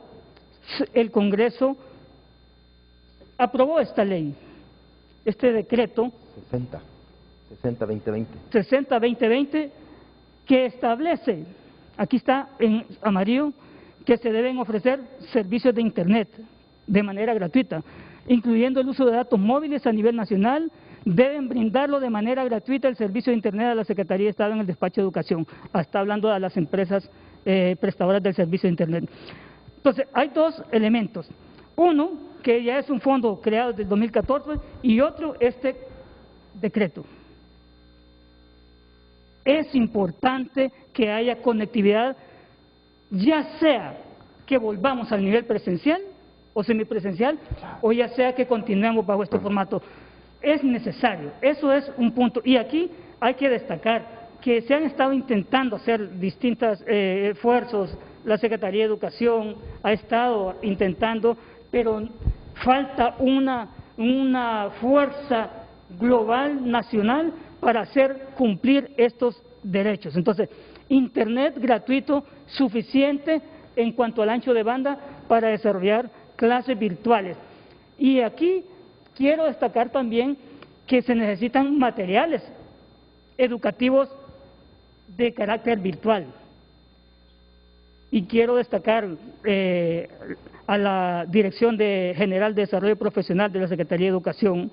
el Congreso aprobó esta ley, este decreto 60-2020, que establece, aquí está en amarillo, que se deben ofrecer servicios de Internet de manera gratuita, incluyendo el uso de datos móviles a nivel nacional. Deben brindarlo de manera gratuita el servicio de Internet a la Secretaría de Estado en el despacho de Educación. Está hablando de las empresas prestadoras del servicio de Internet. Entonces, hay 2 elementos. Uno, que ya es un fondo creado desde el 2014, y otro, este decreto. Es importante que haya conectividad, ya sea que volvamos al nivel presencial o semipresencial, o ya sea que continuemos bajo este formato. Es necesario, eso es un punto. Y aquí hay que destacar que se han estado intentando hacer distintos esfuerzos, la Secretaría de Educación ha estado intentando, pero falta una fuerza global, nacional, para hacer cumplir estos derechos. Entonces, Internet gratuito suficiente en cuanto al ancho de banda para desarrollar clases virtuales. Y aquí quiero destacar también que se necesitan materiales educativos de carácter virtual. Y quiero destacar a la Dirección General de Desarrollo Profesional de la Secretaría de Educación,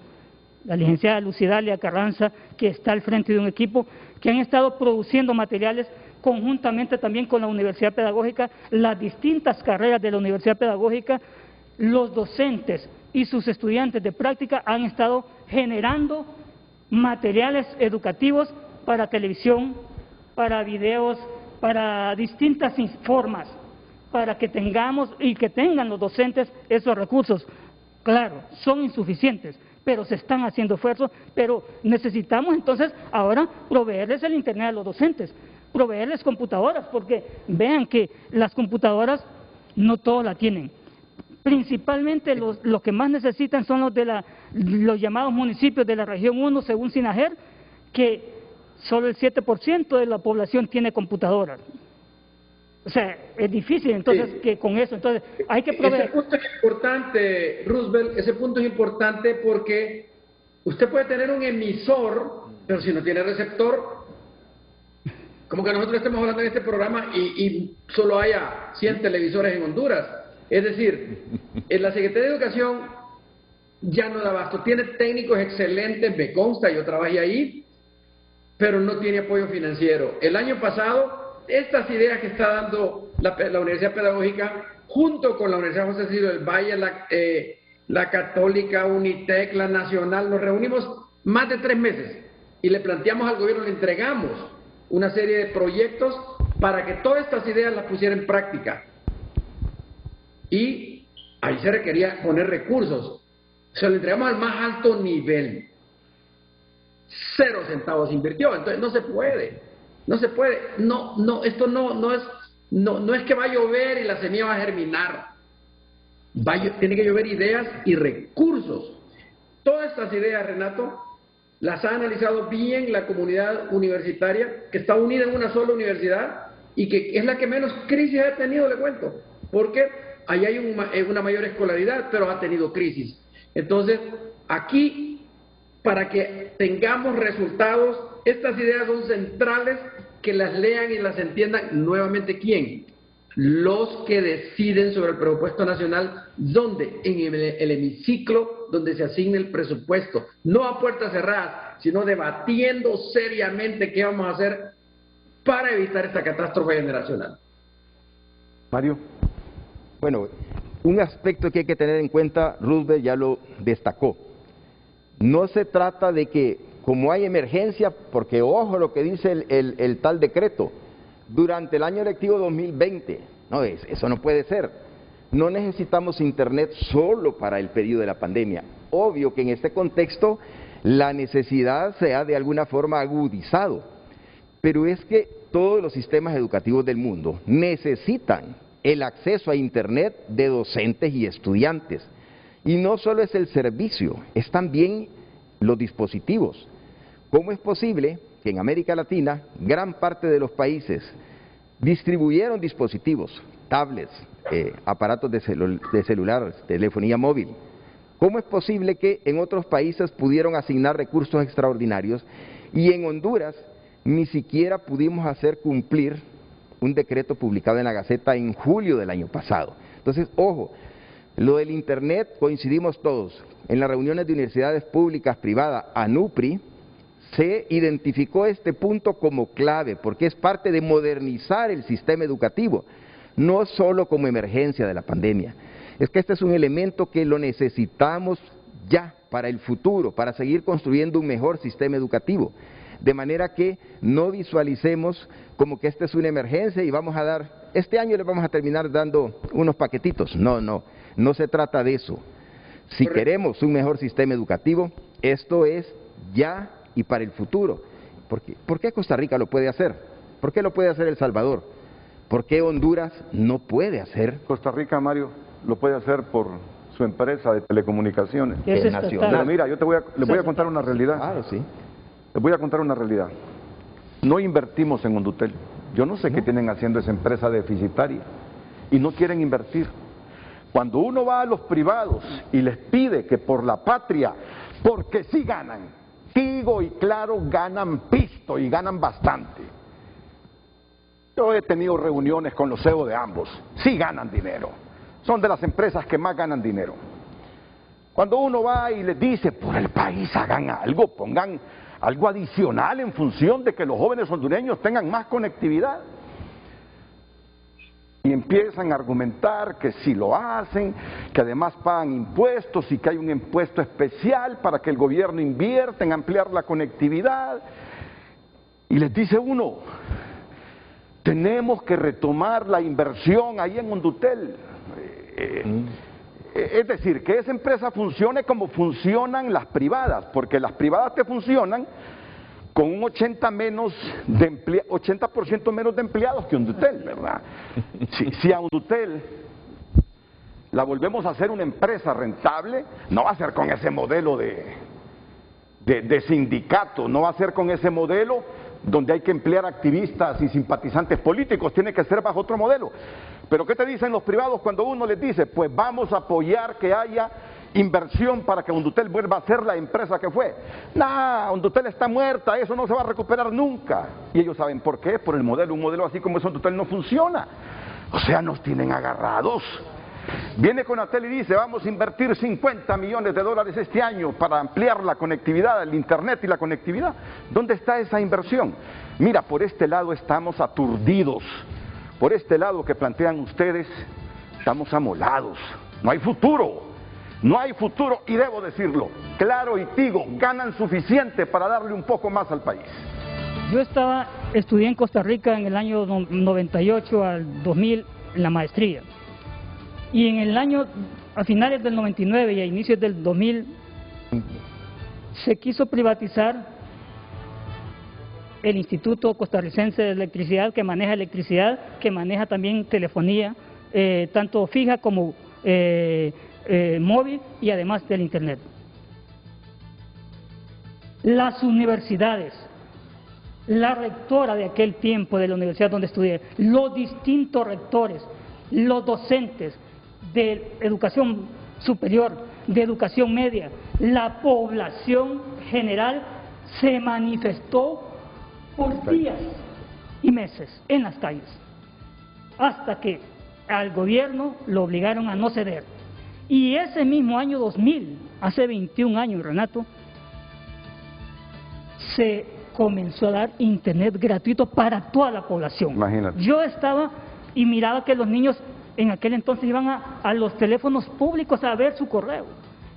la licenciada Lucidalia Carranza, que está al frente de un equipo que han estado produciendo materiales conjuntamente también con la Universidad Pedagógica, las distintas carreras de la Universidad Pedagógica, los docentes y sus estudiantes de práctica han estado generando materiales educativos para televisión, para videos, para distintas formas, para que tengamos y que tengan los docentes esos recursos. Claro, son insuficientes, pero se están haciendo esfuerzos, pero necesitamos entonces ahora proveerles el Internet a los docentes, proveerles computadoras, porque vean que las computadoras no todos la tienen. Principalmente los que más necesitan son los llamados municipios de la región 1, según SINAGER, que solo el 7% de la población tiene computadoras. O sea, es difícil entonces sí, que con eso, entonces hay que proveer. Ese punto es importante, Roosevelt, ese punto es importante porque usted puede tener un emisor, pero si no tiene receptor, como que nosotros estemos hablando en este programa y solo haya 100 televisores en Honduras. Es decir, en la Secretaría de Educación ya no da abasto, tiene técnicos excelentes, me consta, yo trabajé ahí, pero no tiene apoyo financiero. El año pasado, estas ideas que está dando la Universidad Pedagógica, junto con la Universidad José Cecilio del Valle, la Católica, Unitec, la Nacional, nos reunimos más de 3 meses y le planteamos al gobierno, le entregamos una serie de proyectos para que todas estas ideas las pusiera en práctica. Y ahí se requería poner recursos. Se lo entregamos al más alto nivel. 0 centavos invirtió, entonces no se puede. No se puede, esto no es que va a llover y la semilla va a germinar. Tiene que llover ideas y recursos. Todas estas ideas, Renato, las ha analizado bien la comunidad universitaria, que está unida en una sola universidad y que es la que menos crisis ha tenido, le cuento. ¿Por qué? ahí hay una mayor escolaridad, pero ha tenido crisis. Entonces, aquí, para que tengamos resultados, estas ideas son centrales, que las lean y las entiendan nuevamente. ¿Quién? Los que deciden sobre el presupuesto nacional, ¿dónde? En el hemiciclo donde se asigne el presupuesto, no a puertas cerradas, sino debatiendo seriamente qué vamos a hacer para evitar esta catástrofe generacional. Mario. Bueno, un aspecto que hay que tener en cuenta, Roosevelt ya lo destacó. No se trata de que, como hay emergencia, porque ojo lo que dice el tal decreto, durante el año lectivo 2020, no, eso no puede ser. No necesitamos internet solo para el periodo de la pandemia. Obvio que en este contexto la necesidad se ha de alguna forma agudizado, pero es que todos los sistemas educativos del mundo necesitan el acceso a internet de docentes y estudiantes. Y no solo es el servicio, es también los dispositivos. ¿Cómo es posible que en América Latina gran parte de los países distribuyeron dispositivos, tablets, aparatos de celular, telefonía móvil? ¿Cómo es posible que en otros países pudieron asignar recursos extraordinarios y en Honduras ni siquiera pudimos hacer cumplir un decreto publicado en la Gaceta en julio del año pasado? Entonces, ojo, lo del internet coincidimos todos. En las reuniones de universidades públicas, privadas, ANUPRI, se identificó este punto como clave, porque es parte de modernizar el sistema educativo, no solo como emergencia de la pandemia. Es que este es un elemento que lo necesitamos ya para el futuro, para seguir construyendo un mejor sistema educativo. De manera que no visualicemos como que esta es una emergencia y vamos a dar, este año les vamos a terminar dando unos paquetitos. No se trata de eso. Si queremos un mejor sistema educativo, esto es ya y para el futuro. ¿Por qué Costa Rica lo puede hacer? ¿Por qué lo puede hacer El Salvador? ¿Por qué Honduras no puede hacer? Costa Rica, Mario, lo puede hacer por su empresa de telecomunicaciones. Es nacional. Pero mira, yo les voy a contar una realidad. Claro, sí. Les voy a contar una realidad. No invertimos en Hondutel. Yo no sé qué tienen haciendo esa empresa deficitaria y no quieren invertir. Cuando uno va a los privados y les pide que por la patria, porque sí ganan, Tigo y Claro ganan pisto y ganan bastante. Yo he tenido reuniones con los CEO de ambos, sí ganan dinero, son de las empresas que más ganan dinero. Cuando uno va y les dice, por el país hagan algo, pongan algo adicional en función de que los jóvenes hondureños tengan más conectividad. Y empiezan a argumentar que si lo hacen, que además pagan impuestos y que hay un impuesto especial para que el gobierno invierta en ampliar la conectividad. Y les dice uno, tenemos que retomar la inversión ahí en Hondutel. Es decir, que esa empresa funcione como funcionan las privadas, porque las privadas te funcionan con un 80% menos de empleados que Hondutel, ¿verdad? Si a Hondutel la volvemos a hacer una empresa rentable, no va a ser con ese modelo de sindicato, no va a ser con ese modelo donde hay que emplear activistas y simpatizantes políticos, tiene que ser bajo otro modelo. Pero ¿qué te dicen los privados cuando uno les dice? Pues vamos a apoyar que haya inversión para que Hondutel vuelva a ser la empresa que fue. Nah, Hondutel está muerta, eso no se va a recuperar nunca. Y ellos saben por qué, por el modelo, un modelo así como es Hondutel no funciona. O sea, nos tienen agarrados. Viene Conatel y dice, vamos a invertir $50 millones este año para ampliar la conectividad, el internet y la conectividad. ¿Dónde está esa inversión? Mira, por este lado estamos aturdidos. Por este lado que plantean ustedes, estamos amolados. No hay futuro. No hay futuro, y debo decirlo, Claro y Tigo ganan suficiente para darle un poco más al país. Yo estudié en Costa Rica en el año 98 al 2000 en la maestría. Y en el año, a finales del 99 y a inicios del 2000, se quiso privatizar el Instituto Costarricense de Electricidad, que maneja electricidad, que maneja también telefonía, tanto fija como móvil y además del internet. Las universidades, la rectora de aquel tiempo de la universidad donde estudié, los distintos rectores, los docentes, de educación superior, de educación media, la población general se manifestó por días y meses en las calles, hasta que al gobierno lo obligaron a no ceder. Y ese mismo año 2000, hace 21 años, Renato, se comenzó a dar internet gratuito para toda la población. Imagínate. Yo estaba y miraba que los niños en aquel entonces iban a los teléfonos públicos a ver su correo,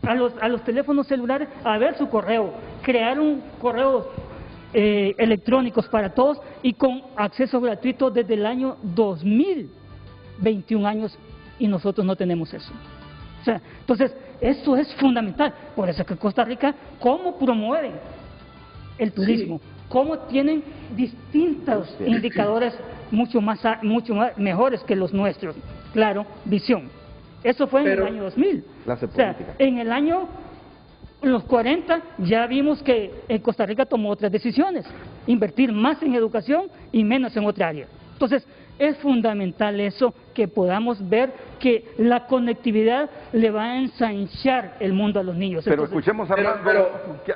a los teléfonos celulares a ver su correo, crearon correos electrónicos para todos y con acceso gratuito desde el año 2000, 21 años, y nosotros no tenemos eso. O sea, entonces, eso es fundamental. Por eso es que Costa Rica, ¿cómo promueven el turismo? ¿Cómo tienen distintos indicadores mucho más mejores que los nuestros? Claro, visión. Eso fue en el año 2000. O sea, en el año los 40 ya vimos que Costa Rica tomó otras decisiones, invertir más en educación y menos en otra área. Entonces, es fundamental eso, que podamos ver que la conectividad le va a ensanchar el mundo a los niños. Pero entonces, escuchemos a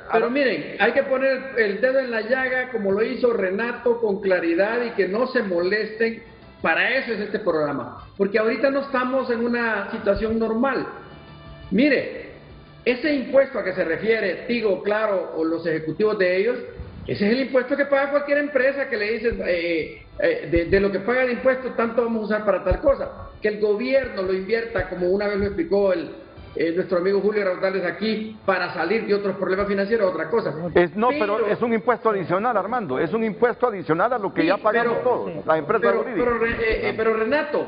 pero miren, hay que poner el dedo en la llaga como lo hizo Renato, con claridad, y que no se molesten. Para eso es este programa, porque ahorita no estamos en una situación normal. Mire, ese impuesto a que se refiere Tigo, Claro o los ejecutivos de ellos, ese es el impuesto que paga cualquier empresa, que le dicen de lo que paga de impuesto, tanto vamos a usar para tal cosa. Que el gobierno lo invierta, como una vez lo explicó nuestro amigo Julio Raudales aquí, para salir de otros problemas financieros, otra cosa. Pero es un impuesto adicional, Armando, es un impuesto adicional a lo que ya pagamos todos, las empresas jurídicas. Pero Renato,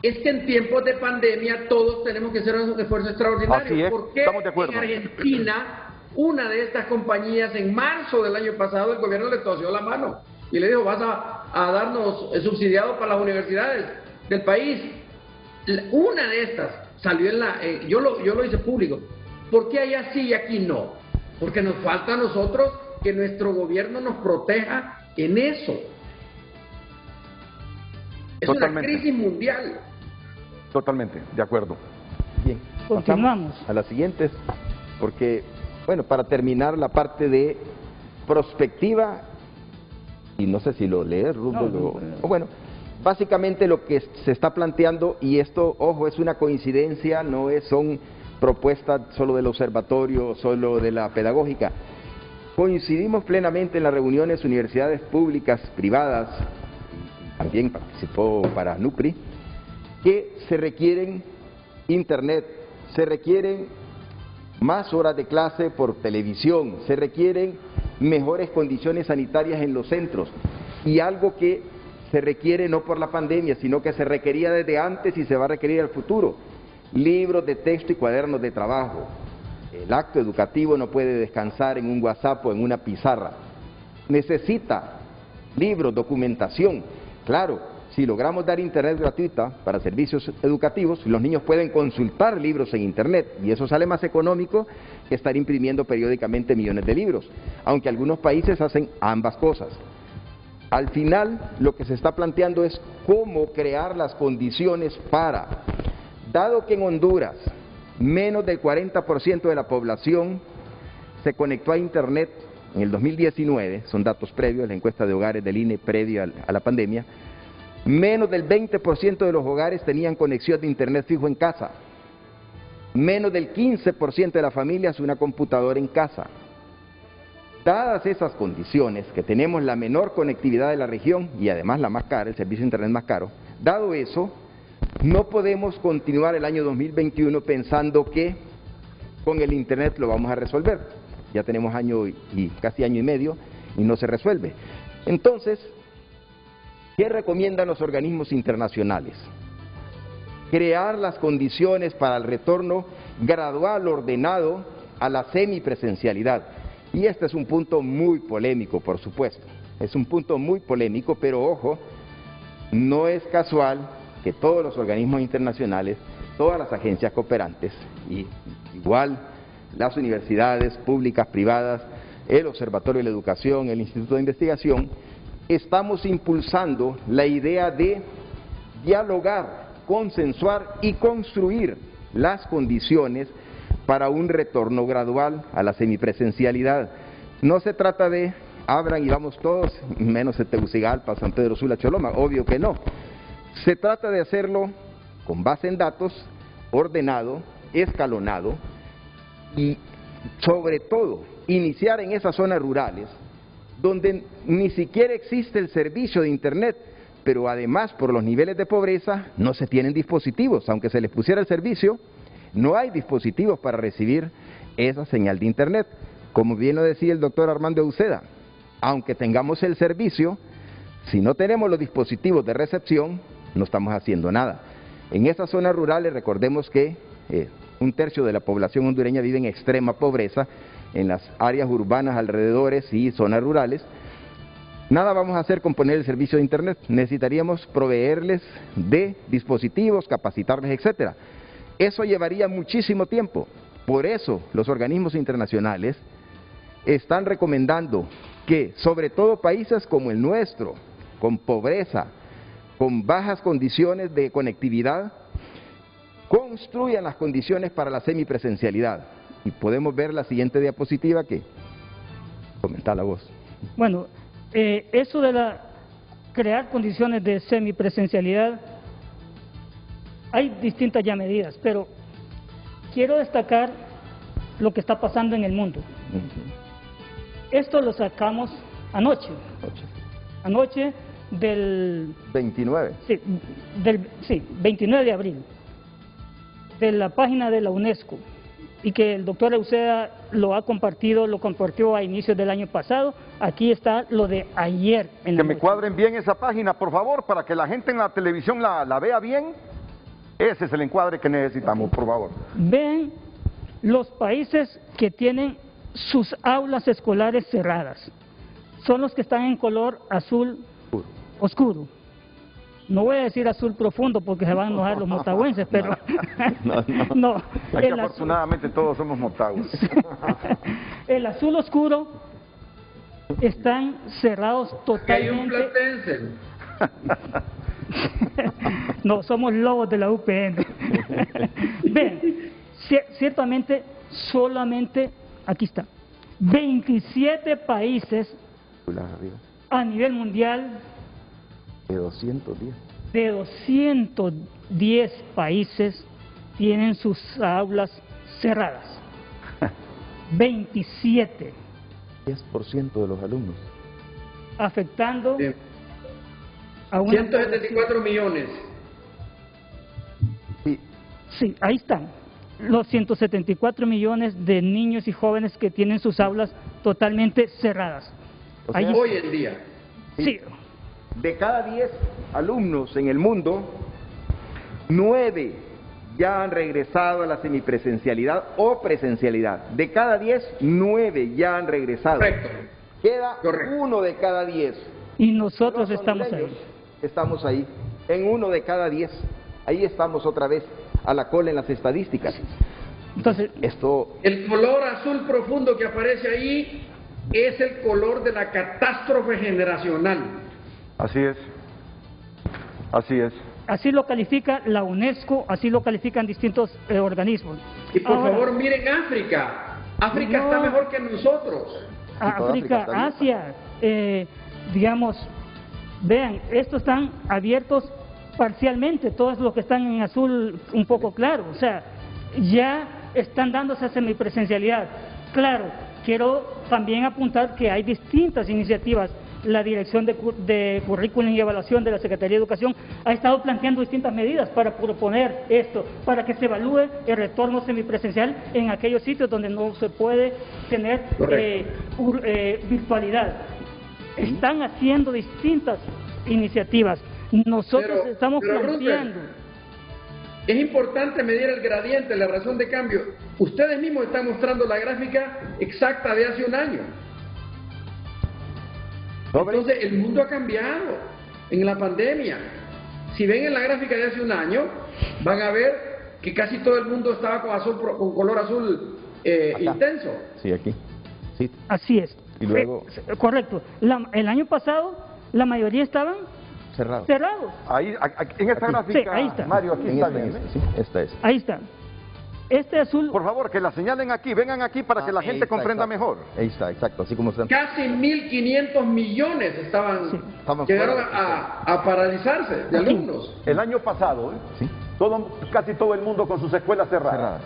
es que en tiempos de pandemia todos tenemos que hacer un esfuerzo extraordinario. Así es, ¿Por qué estamos de acuerdo. En Argentina, una de estas compañías, en marzo del año pasado, el gobierno le tosió la mano y le dijo: vas a darnos subsidiado para las universidades del país? Una de estas salió yo lo hice público. ¿Por qué allá sí y aquí no? Porque nos falta a nosotros que nuestro gobierno nos proteja en eso. Es Totalmente. una crisis mundial. Totalmente, de acuerdo. Bien, continuamos a las siguientes, porque, bueno, para terminar la parte de prospectiva, y no sé si lo lees, Rubio, bueno, básicamente lo que se está planteando, y esto, ojo, es una coincidencia, no son propuestas solo del observatorio, solo de la pedagógica. Coincidimos plenamente en las reuniones, universidades públicas, privadas, también participó para NUPRI, que se requieren internet, se requieren más horas de clase por televisión, se requieren mejores condiciones sanitarias en los centros, y algo que se requiere no por la pandemia, sino que se requería desde antes y se va a requerir al futuro: libros de texto y cuadernos de trabajo. El acto educativo no puede descansar en un WhatsApp o en una pizarra. Necesita libros, documentación. Claro, si logramos dar internet gratuita para servicios educativos, los niños pueden consultar libros en internet, y eso sale más económico que estar imprimiendo periódicamente millones de libros, aunque algunos países hacen ambas cosas. Al final, lo que se está planteando es cómo crear las condiciones para, dado que en Honduras menos del 40% de la población se conectó a internet en el 2019, son datos previos, la encuesta de hogares del INE previa a la pandemia, menos del 20% de los hogares tenían conexión de internet fijo en casa, menos del 15% de las familias una computadora en casa. Dadas esas condiciones, que tenemos la menor conectividad de la región y además la más cara, el servicio de internet más caro, dado eso, no podemos continuar el año 2021 pensando que con el internet lo vamos a resolver. Ya tenemos año y casi año y medio y no se resuelve. Entonces, ¿qué recomiendan los organismos internacionales? Crear las condiciones para el retorno gradual, ordenado, a la semipresencialidad. Y este es un punto muy polémico, por supuesto. Es un punto muy polémico, pero ojo, no es casual que todos los organismos internacionales, todas las agencias cooperantes, y igual las universidades públicas, privadas, el Observatorio de la Educación, el Instituto de Investigación, estamos impulsando la idea de dialogar consensuar y construir las condiciones para un retorno gradual a la semipresencialidad. No se trata de abran y vamos todos, menos Tegucigalpa, San Pedro Sula, Choloma, obvio que no. Se trata de hacerlo con base en datos, ordenado, escalonado y sobre todo iniciar en esas zonas rurales donde ni siquiera existe el servicio de internet, pero además por los niveles de pobreza no se tienen dispositivos, aunque se les pusiera el servicio, no hay dispositivos para recibir esa señal de internet. Como bien lo decía el doctor Armando Uceda, aunque tengamos el servicio, si no tenemos los dispositivos de recepción, no estamos haciendo nada. En esas zonas rurales, recordemos que un tercio de la población hondureña vive en extrema pobreza, en las áreas urbanas, alrededores y zonas rurales. Nada vamos a hacer con poner el servicio de internet, necesitaríamos proveerles de dispositivos, capacitarles, etcétera. Eso llevaría muchísimo tiempo, por eso los organismos internacionales están recomendando que, sobre todo países como el nuestro, con pobreza, con bajas condiciones de conectividad, construyan las condiciones para la semipresencialidad. Y podemos ver la siguiente diapositiva que comenta la voz. Bueno, eso de crear condiciones de semipresencialidad, hay distintas ya medidas, pero quiero destacar lo que está pasando en el mundo. Esto lo sacamos anoche del 29. Sí, 29 de abril, de la página de la UNESCO, y que el doctor Uceda lo compartió a inicios del año pasado. Aquí está lo de ayer. Que me cuadren bien esa página, por favor, para que la gente en la televisión la vea bien. Ese es el encuadre que necesitamos, por favor. Ven los países que tienen sus aulas escolares cerradas. Son los que están en color azul oscuro. No voy a decir azul profundo porque se van a enojar los motagüenses, pero no. Aquí afortunadamente todos somos motagües. El azul oscuro están cerrados totalmente. Hay un platense. No, somos lobos de la UPN. Ven, ciertamente solamente, aquí está, 27 países a nivel mundial, de 210 países tienen sus aulas cerradas. 27. 10% de los alumnos. Afectando a 174 millones. Sí, ahí están. Los 174 millones de niños y jóvenes que tienen sus aulas totalmente cerradas. O sea, hoy en día. Sí. De cada 10 alumnos en el mundo, 9 ya han regresado a la semipresencialidad o presencialidad. De cada 10, 9 ya han regresado. Correcto. Queda 1 de cada 10. Y nosotros estamos ahí. Estamos ahí, en 1 de cada 10. Ahí estamos otra vez, a la cola en las estadísticas. Entonces, el color azul profundo que aparece ahí es el color de la catástrofe generacional. Así es. Así es. Así lo califica la UNESCO, así lo califican distintos organismos. Y por favor miren África. África está mejor que nosotros. África, Asia, digamos, vean, estos están abiertos parcialmente, todos los que están en azul un poco claro, o sea, ya están dándose esa semipresencialidad. Claro, quiero también apuntar que hay distintas iniciativas. La Dirección de Currículum y Evaluación de la Secretaría de Educación ha estado planteando distintas medidas para proponer esto, para que se evalúe el retorno semipresencial en aquellos sitios donde no se puede tener virtualidad. Están haciendo distintas iniciativas. Nosotros estamos planteando. Es importante medir el gradiente, la razón de cambio. Ustedes mismos están mostrando la gráfica exacta de hace un año. Entonces el mundo ha cambiado en la pandemia. Si ven en la gráfica de hace un año, van a ver que casi todo el mundo estaba con color azul intenso. Sí, aquí. Sí. Así es. Y luego... correcto. El año pasado la mayoría estaban Cerrados. Cerrados. Ahí, en esta gráfica, sí, ahí está. Mario, aquí está bien. Sí, esta es. Ahí está. Este azul... Por favor, que la señalen aquí, vengan aquí para que la ahí gente está, comprenda exacto. mejor. Ahí está, exacto, así como están. Casi 1.500 millones llegaron a paralizarse de alumnos. El año pasado, Sí. casi todo el mundo con sus escuelas cerradas.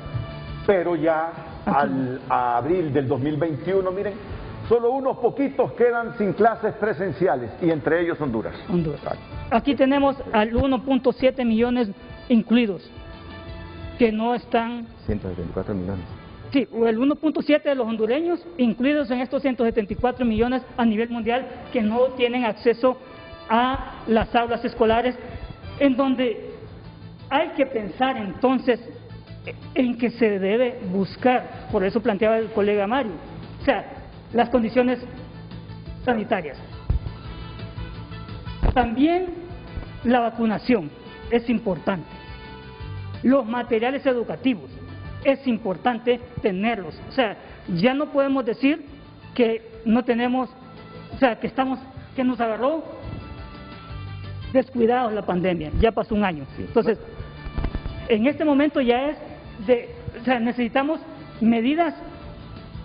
Pero ya a abril del 2021, miren, solo unos poquitos quedan sin clases presenciales, y entre ellos Honduras. Aquí tenemos al 1.7 millones incluidos, que no están... 174 millones. Sí, el 1.7 de los hondureños incluidos en estos 174 millones a nivel mundial que no tienen acceso a las aulas escolares, en donde hay que pensar entonces en que se debe buscar, por eso planteaba el colega Mario, o sea, las condiciones sanitarias. También la vacunación es importante. Los materiales educativos, es importante tenerlos. O sea, ya no podemos decir que no tenemos, o sea, que nos agarró descuidados la pandemia, ya pasó un año. Entonces, en este momento ya o sea, necesitamos medidas,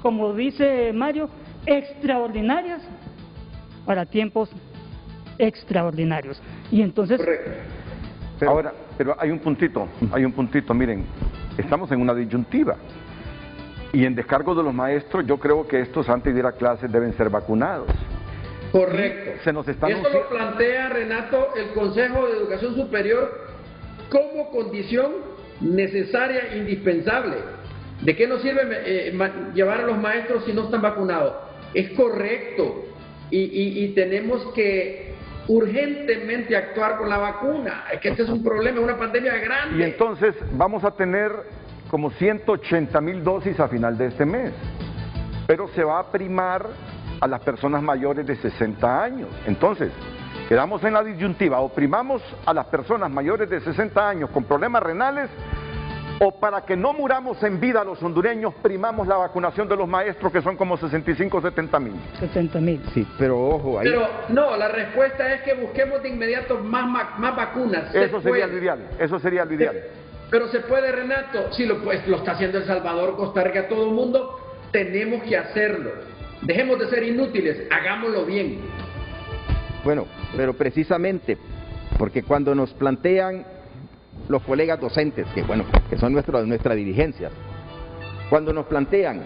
como dice Mario, extraordinarias para tiempos extraordinarios. Y entonces... Ahora, pero hay un puntito, miren, estamos en una disyuntiva, y en descargo de los maestros yo creo que estos antes de ir a clases deben ser vacunados. Correcto. Se nos está Esto lo plantea, Renato, el Consejo de Educación Superior como condición necesaria e indispensable. ¿De qué nos sirve llevar a los maestros si no están vacunados? Es correcto, y tenemos que urgentemente actuar con la vacuna. Es que este es un problema, es una pandemia grande. Y entonces vamos a tener como 180,000 dosis a final de este mes, pero se va a primar a las personas mayores de 60 años. Entonces, quedamos en la disyuntiva: o primamos a las personas mayores de 60 años con problemas renales, o para que no muramos en vida los hondureños, primamos la vacunación de los maestros, que son como 65 o 70,000. 70,000. Sí, pero ojo ahí. Pero no, la respuesta es que busquemos de inmediato más vacunas. Eso sería lo ideal, eso sería lo ideal. Pero se puede, Renato, sí, lo está haciendo El Salvador, Costa Rica, todo el mundo. Tenemos que hacerlo. Dejemos de ser inútiles, hagámoslo bien. Bueno, pero precisamente porque cuando nos plantean los colegas docentes, que son nuestra dirigencia, cuando nos plantean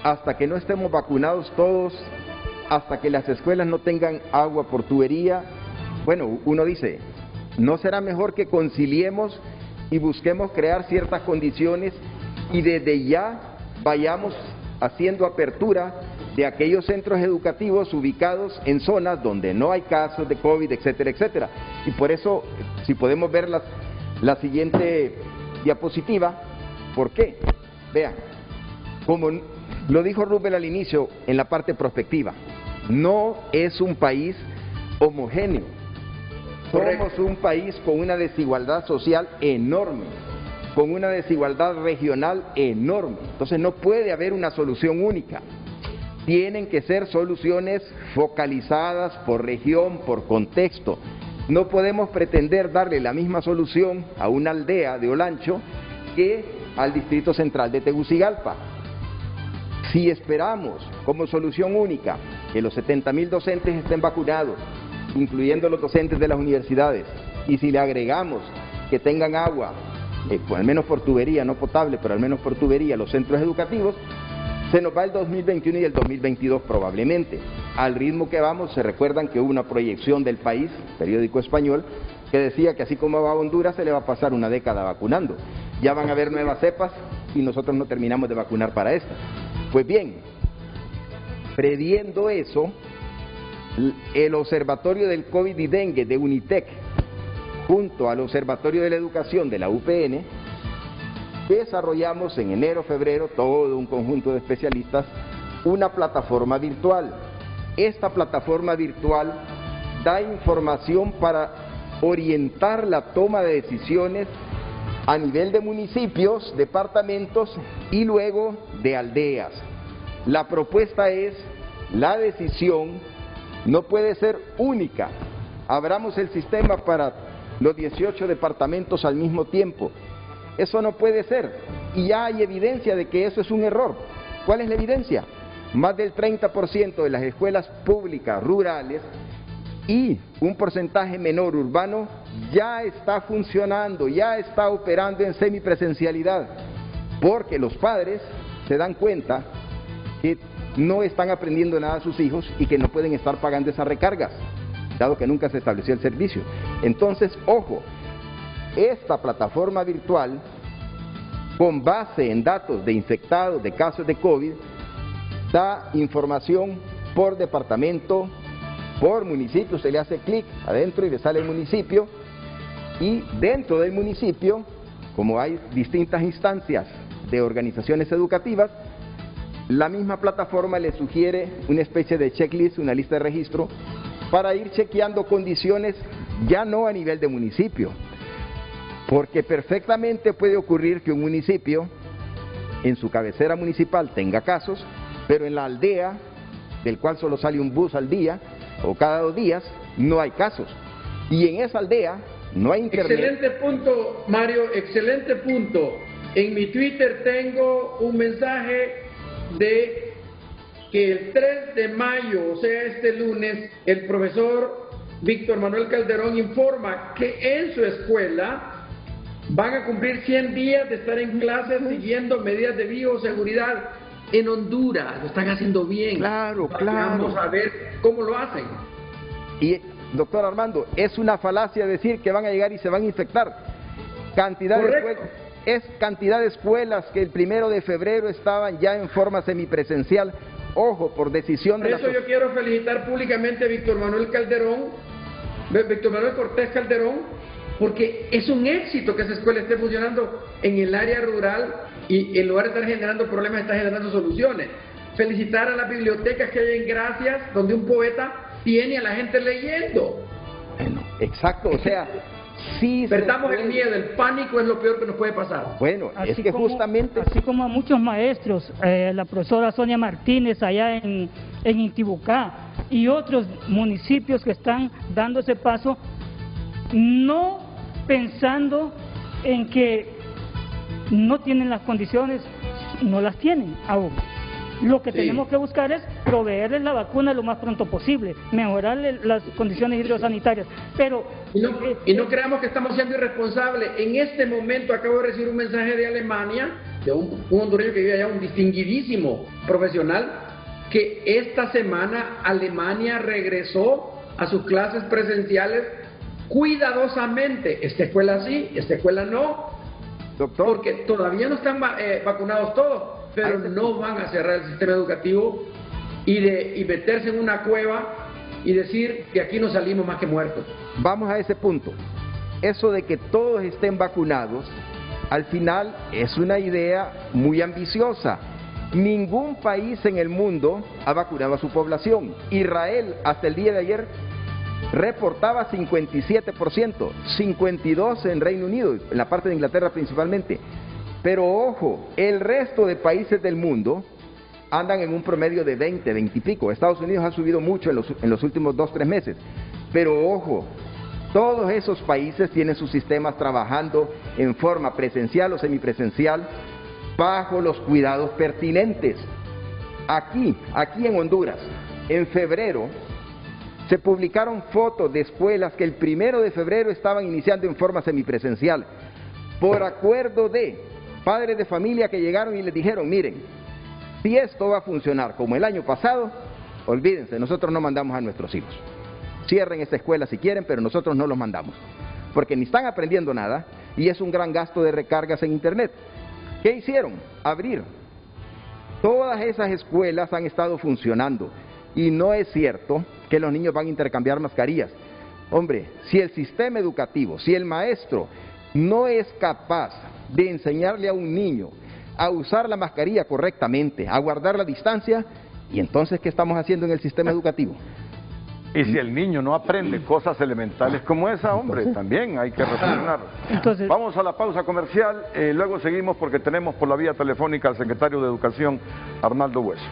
hasta que no estemos vacunados todos, hasta que las escuelas no tengan agua por tubería, bueno, uno dice, ¿no será mejor que conciliemos y busquemos crear ciertas condiciones y desde ya vayamos haciendo apertura de aquellos centros educativos ubicados en zonas donde no hay casos de COVID, etcétera, etcétera? Y por eso, si podemos ver la siguiente diapositiva, ¿por qué? Vean, como lo dijo Rubén al inicio en la parte prospectiva, no es un país homogéneo. Somos un país con una desigualdad social enorme, con una desigualdad regional enorme. Entonces no puede haber una solución única. Tienen que ser soluciones focalizadas por región, por contexto. No podemos pretender darle la misma solución a una aldea de Olancho que al Distrito Central de Tegucigalpa. Si esperamos como solución única que los 70,000 docentes estén vacunados, incluyendo los docentes de las universidades, y si le agregamos que tengan agua, al menos por tubería, no potable, pero al menos por tubería, los centros educativos, se nos va el 2021 y el 2022 probablemente. Al ritmo que vamos, se recuerdan que hubo una proyección del País, periódico español, que decía que así como va Honduras, se le va a pasar una década vacunando. Ya van a haber nuevas cepas y nosotros no terminamos de vacunar para esta. Pues bien, previendo eso, el Observatorio del COVID y Dengue de UNITEC, junto al Observatorio de la Educación de la UPN, desarrollamos en enero, febrero, todo un conjunto de especialistas, una plataforma virtual. Esta plataforma virtual da información para orientar la toma de decisiones a nivel de municipios, departamentos y luego de aldeas. La propuesta es, la decisión no puede ser única, abramos el sistema para los 18 departamentos al mismo tiempo. Eso no puede ser, y ya hay evidencia de que eso es un error. ¿Cuál es la evidencia? Más del 30% de las escuelas públicas rurales y un porcentaje menor urbano ya está funcionando, ya está operando en semipresencialidad, porque los padres se dan cuenta que no están aprendiendo nada a sus hijos y que no pueden estar pagando esas recargas, dado que nunca se estableció el servicio. Entonces, ojo, esta plataforma virtual, con base en datos de infectados, de casos de COVID, da información por departamento, por municipio. Se le hace clic adentro y le sale el municipio, y dentro del municipio, como hay distintas instancias de organizaciones educativas, la misma plataforma le sugiere una especie de checklist, una lista de registro, para ir chequeando condiciones ya no a nivel de municipio, porque perfectamente puede ocurrir que un municipio en su cabecera municipal tenga casos, pero en la aldea, del cual solo sale un bus al día o cada 2 días, no hay casos, y en esa aldea no hay internet. Excelente punto, Mario, excelente punto. En mi Twitter tengo un mensaje de que el 3 de mayo, o sea este lunes, el profesor Víctor Manuel Calderón informa que en su escuela van a cumplir 100 días de estar en clases siguiendo medidas de bioseguridad en Honduras. Lo están haciendo bien. Claro, claro. Vamos a ver cómo lo hacen. Y, doctor Armando, es una falacia decir que van a llegar y se van a infectar. Es cantidad de escuelas que el 1 de febrero estaban ya en forma semipresencial. Ojo, por decisión de la... Por eso yo quiero felicitar públicamente a Víctor Manuel Cortés Calderón, porque es un éxito que esa escuela esté funcionando en el área rural y en lugar de estar generando problemas, está generando soluciones. Felicitar a las bibliotecas que hay en Gracias, donde un poeta tiene a la gente leyendo. Bueno, exacto, o sea, sí. Perdamos el miedo, el pánico es lo peor que nos puede pasar. Bueno, así es que como, justamente... Así como a muchos maestros, la profesora Sonia Martínez allá en Intibucá y otros municipios que están dando ese paso, no pensando en que no tienen las condiciones, no las tienen aún. Lo que tenemos que buscar es proveerles la vacuna lo más pronto posible, mejorarles las condiciones hidrosanitarias, pero... Y no creamos que estamos siendo irresponsables. En este momento acabo de recibir un mensaje de Alemania, de un hondureño que vive allá, un distinguidísimo profesional, que esta semana Alemania regresó a sus clases presenciales cuidadosamente. Esta escuela sí, esta escuela no, doctor, porque todavía no están vacunados todos, pero no van a cerrar el sistema educativo y meterse en una cueva y decir que aquí no salimos más que muertos. Vamos a ese punto. Eso de que todos estén vacunados, al final es una idea muy ambiciosa. Ningún país en el mundo ha vacunado a su población. Israel, hasta el día de ayer, reportaba 57%, 52% en Reino Unido, en la parte de Inglaterra principalmente. Pero ojo, el resto de países del mundo andan en un promedio de 20, 20 y pico. Estados Unidos ha subido mucho en los últimos 2-3 meses. Pero ojo, todos esos países tienen sus sistemas trabajando en forma presencial o semipresencial bajo los cuidados pertinentes. Aquí en Honduras, en febrero, se publicaron fotos de escuelas que el 1 de febrero estaban iniciando en forma semipresencial, por acuerdo de padres de familia que llegaron y les dijeron, miren, si esto va a funcionar como el año pasado, olvídense, nosotros no mandamos a nuestros hijos. Cierren esta escuela si quieren, pero nosotros no los mandamos, porque ni están aprendiendo nada y es un gran gasto de recargas en internet. ¿Qué hicieron? Abrir. Todas esas escuelas han estado funcionando y no es cierto que los niños van a intercambiar mascarillas. Hombre, si el sistema educativo, si el maestro no es capaz de enseñarle a un niño a usar la mascarilla correctamente, a guardar la distancia, ¿y entonces qué estamos haciendo en el sistema educativo? Y si el niño no aprende cosas elementales como esa, hombre, también hay que reflexionar. Entonces, vamos a la pausa comercial, luego seguimos porque tenemos por la vía telefónica al secretario de Educación, Arnaldo Hueso.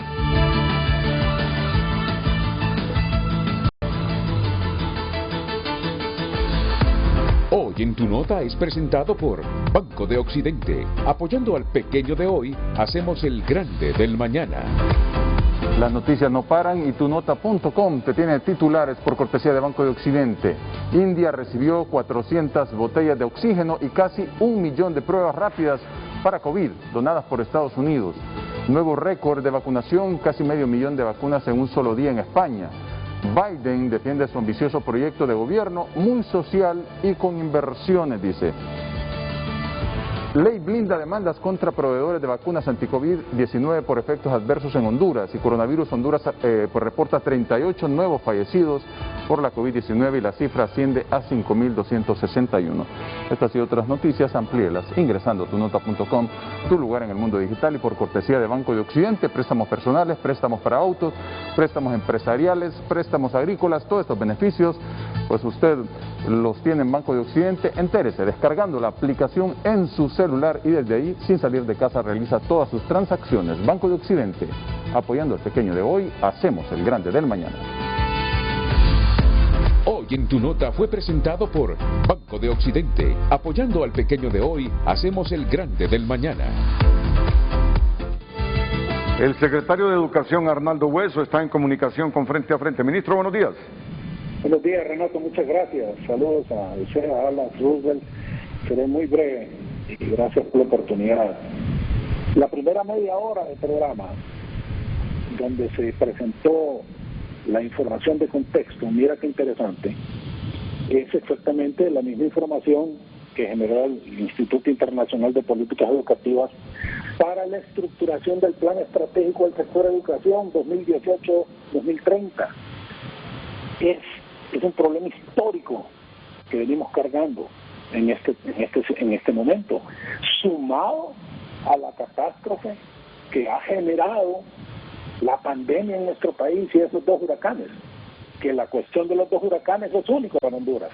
Hoy en Tu Nota es presentado por Banco de Occidente. Apoyando al pequeño de hoy, hacemos el grande del mañana. Las noticias no paran y tunota.com te tiene titulares por cortesía de Banco de Occidente. India recibió 400 botellas de oxígeno y casi 1 millón de pruebas rápidas para COVID, donadas por Estados Unidos. Nuevo récord de vacunación, casi 500.000 de vacunas en un solo día en España. Biden defiende su ambicioso proyecto de gobierno, muy social y con inversiones, dice. Ley blinda demandas contra proveedores de vacunas anti-COVID-19 por efectos adversos en Honduras. Y Coronavirus Honduras pues reporta 38 nuevos fallecidos por la COVID-19 y la cifra asciende a 5.261. Estas y otras noticias amplíelas ingresando a tunota.com, tu lugar en el mundo digital, y por cortesía de Banco de Occidente, préstamos personales, préstamos para autos, préstamos empresariales, préstamos agrícolas, todos estos beneficios, pues usted los tiene en Banco de Occidente. Entérese descargando la aplicación en su celular y desde ahí, sin salir de casa, realiza todas sus transacciones. Banco de Occidente, apoyando al pequeño de hoy, hacemos el grande del mañana. Hoy en Tu Nota fue presentado por Banco de Occidente. Apoyando al pequeño de hoy, hacemos el grande del mañana. El secretario de Educación, Arnaldo Hueso, está en comunicación con Frente a Frente. Ministro, buenos días. Buenos días, Renato, muchas gracias. Saludos a usted, a Alan Roosevelt. Seré muy breve y gracias por la oportunidad. La primera media hora del programa, donde se presentó la información de contexto, mira qué interesante, es exactamente la misma información que generó el Instituto Internacional de Políticas Educativas para la estructuración del Plan Estratégico del Sector de Educación 2018-2030. Es un problema histórico que venimos cargando en este momento, sumado a la catástrofe que ha generado la pandemia en nuestro país y esos 2 huracanes, que la cuestión de los 2 huracanes es único para Honduras.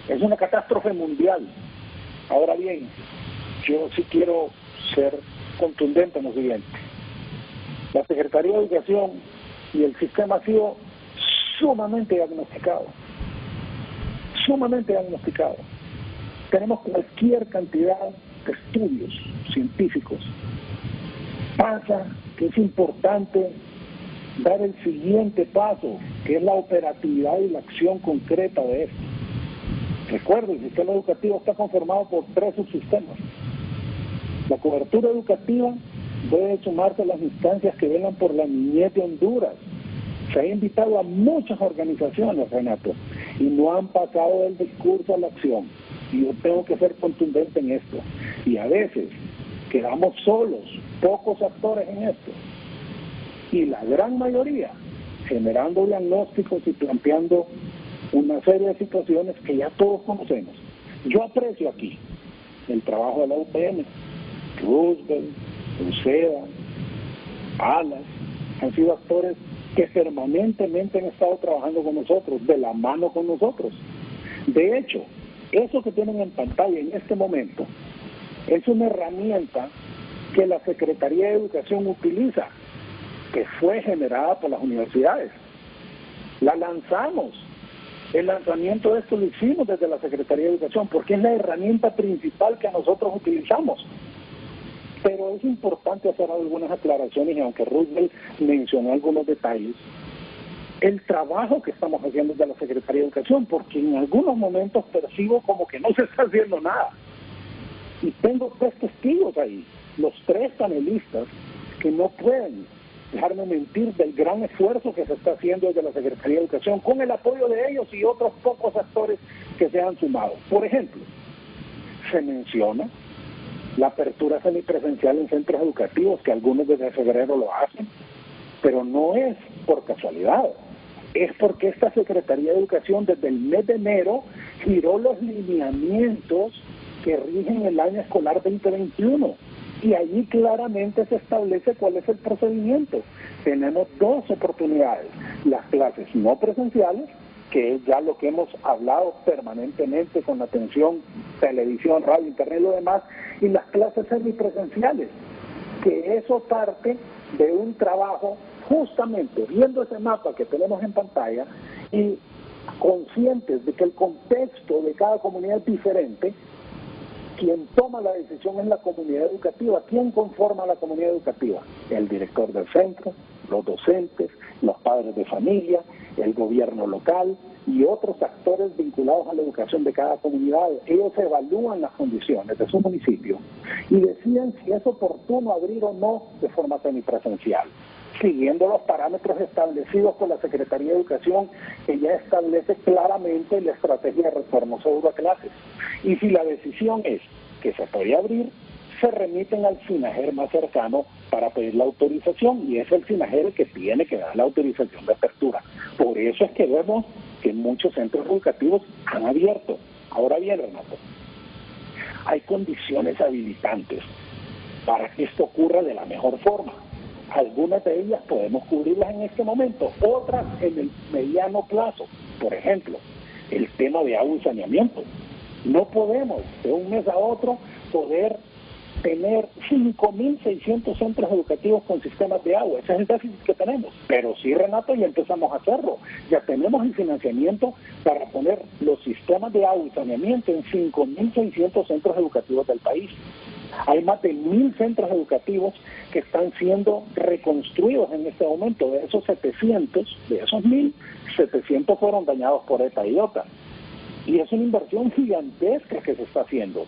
Es una catástrofe mundial. Ahora bien, yo sí quiero ser contundente en lo siguiente. La Secretaría de Educación y el sistema ha sido sumamente diagnosticado. Tenemos cualquier cantidad de estudios científicos. Pasa que es importante dar el siguiente paso, que es la operatividad y la acción concreta de esto. Recuerden, el sistema educativo está conformado por 3 subsistemas. La cobertura educativa debe sumarse a las instancias que velan por la niñez de Honduras. Se ha invitado a muchas organizaciones, Renato, y no han pasado del discurso a la acción. Y yo tengo que ser contundente en esto. Y a veces quedamos solos, pocos actores en esto. Y la gran mayoría generando diagnósticos y planteando una serie de situaciones que ya todos conocemos. Yo aprecio aquí el trabajo de la UPN, Roosevelt, UCEDA, ALAS, han sido actores que permanentemente han estado trabajando con nosotros, de la mano con nosotros. De hecho, eso que tienen en pantalla en este momento es una herramienta que la Secretaría de Educación utiliza, que fue generada por las universidades. La lanzamos. El lanzamiento de esto lo hicimos desde la Secretaría de Educación, porque es la herramienta principal que nosotros utilizamos. Pero es importante hacer algunas aclaraciones, y aunque Roosevelt mencionó algunos detalles, el trabajo que estamos haciendo desde la Secretaría de Educación, porque en algunos momentos percibo como que no se está haciendo nada. Y tengo 3 testigos ahí, los 3 panelistas, que no pueden dejarme mentir del gran esfuerzo que se está haciendo desde la Secretaría de Educación, con el apoyo de ellos y otros pocos actores que se han sumado. Por ejemplo, se menciona la apertura semipresencial en centros educativos, que algunos desde febrero lo hacen, pero no es por casualidad, es porque esta Secretaría de Educación desde el mes de enero giró los lineamientos que rigen el año escolar 2021, y allí claramente se establece cuál es el procedimiento. Tenemos 2 oportunidades: las clases no presenciales, que es ya lo que hemos hablado permanentemente con la atención, televisión, radio, internet y lo demás, y las clases semipresenciales, que eso parte de un trabajo justamente viendo ese mapa que tenemos en pantalla y conscientes de que el contexto de cada comunidad es diferente. Quien toma la decisión es la comunidad educativa. ¿Quién conforma la comunidad educativa? El director del centro, los docentes, los padres de familia, el gobierno local y otros actores vinculados a la educación de cada comunidad. Ellos evalúan las condiciones de su municipio y deciden si es oportuno abrir o no de forma semipresencial, siguiendo los parámetros establecidos por la Secretaría de Educación, que ya establece claramente la estrategia de retorno seguro a clases. Y si la decisión es que se puede abrir, se remiten al SINAGER más cercano para pedir la autorización, y es el SINAGER el que tiene que dar la autorización de apertura. Por eso es que vemos que muchos centros educativos han abierto. Ahora bien, Renato, hay condiciones habilitantes para que esto ocurra de la mejor forma. Algunas de ellas podemos cubrirlas en este momento, otras en el mediano plazo. Por ejemplo, el tema de agua y saneamiento. No podemos de un mes a otro poder tener 5.600 centros educativos con sistemas de agua. Ese es el déficit que tenemos. Pero sí, Renato, ya empezamos a hacerlo. Ya tenemos el financiamiento para poner los sistemas de agua y saneamiento en 5.600 centros educativos del país. Hay más de 1.000 centros educativos que están siendo reconstruidos en este momento. De esos 700, de esos 1.000, 700 fueron dañados por ETA y OTA. Y es una inversión gigantesca que se está haciendo.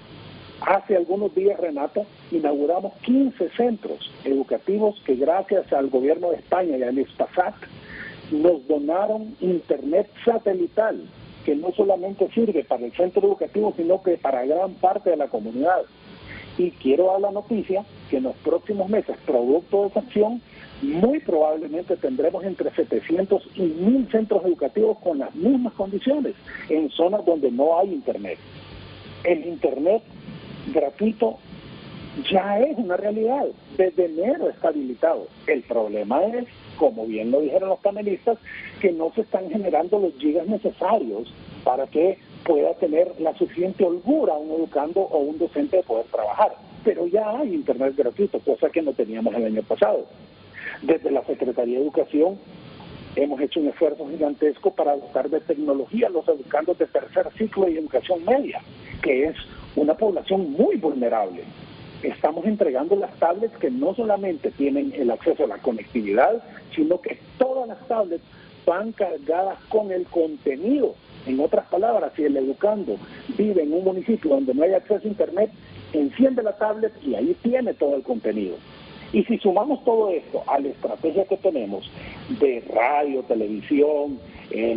Hace algunos días, Renato, inauguramos 15 centros educativos que gracias al gobierno de España y al Hispasat nos donaron internet satelital, que no solamente sirve para el centro educativo, sino que para gran parte de la comunidad. Y quiero dar la noticia que en los próximos meses, producto de esa acción, muy probablemente tendremos entre 700 y 1.000 centros educativos con las mismas condiciones, en zonas donde no hay internet. El internet gratuito ya es una realidad, desde enero está habilitado. El problema es, como bien lo dijeron los panelistas, que no se están generando los gigas necesarios para que pueda tener la suficiente holgura un educando o un docente de poder trabajar. Pero ya hay internet gratuito, cosa que no teníamos el año pasado. Desde la Secretaría de Educación hemos hecho un esfuerzo gigantesco para dotar de tecnología a los educandos de tercer ciclo y educación media, que es una población muy vulnerable. Estamos entregando las tablets que no solamente tienen el acceso a la conectividad, sino que todas las tablets van cargadas con el contenido. En otras palabras, si el educando vive en un municipio donde no hay acceso a internet, enciende la tablet y ahí tiene todo el contenido. Y si sumamos todo esto a la estrategia que tenemos de radio, televisión,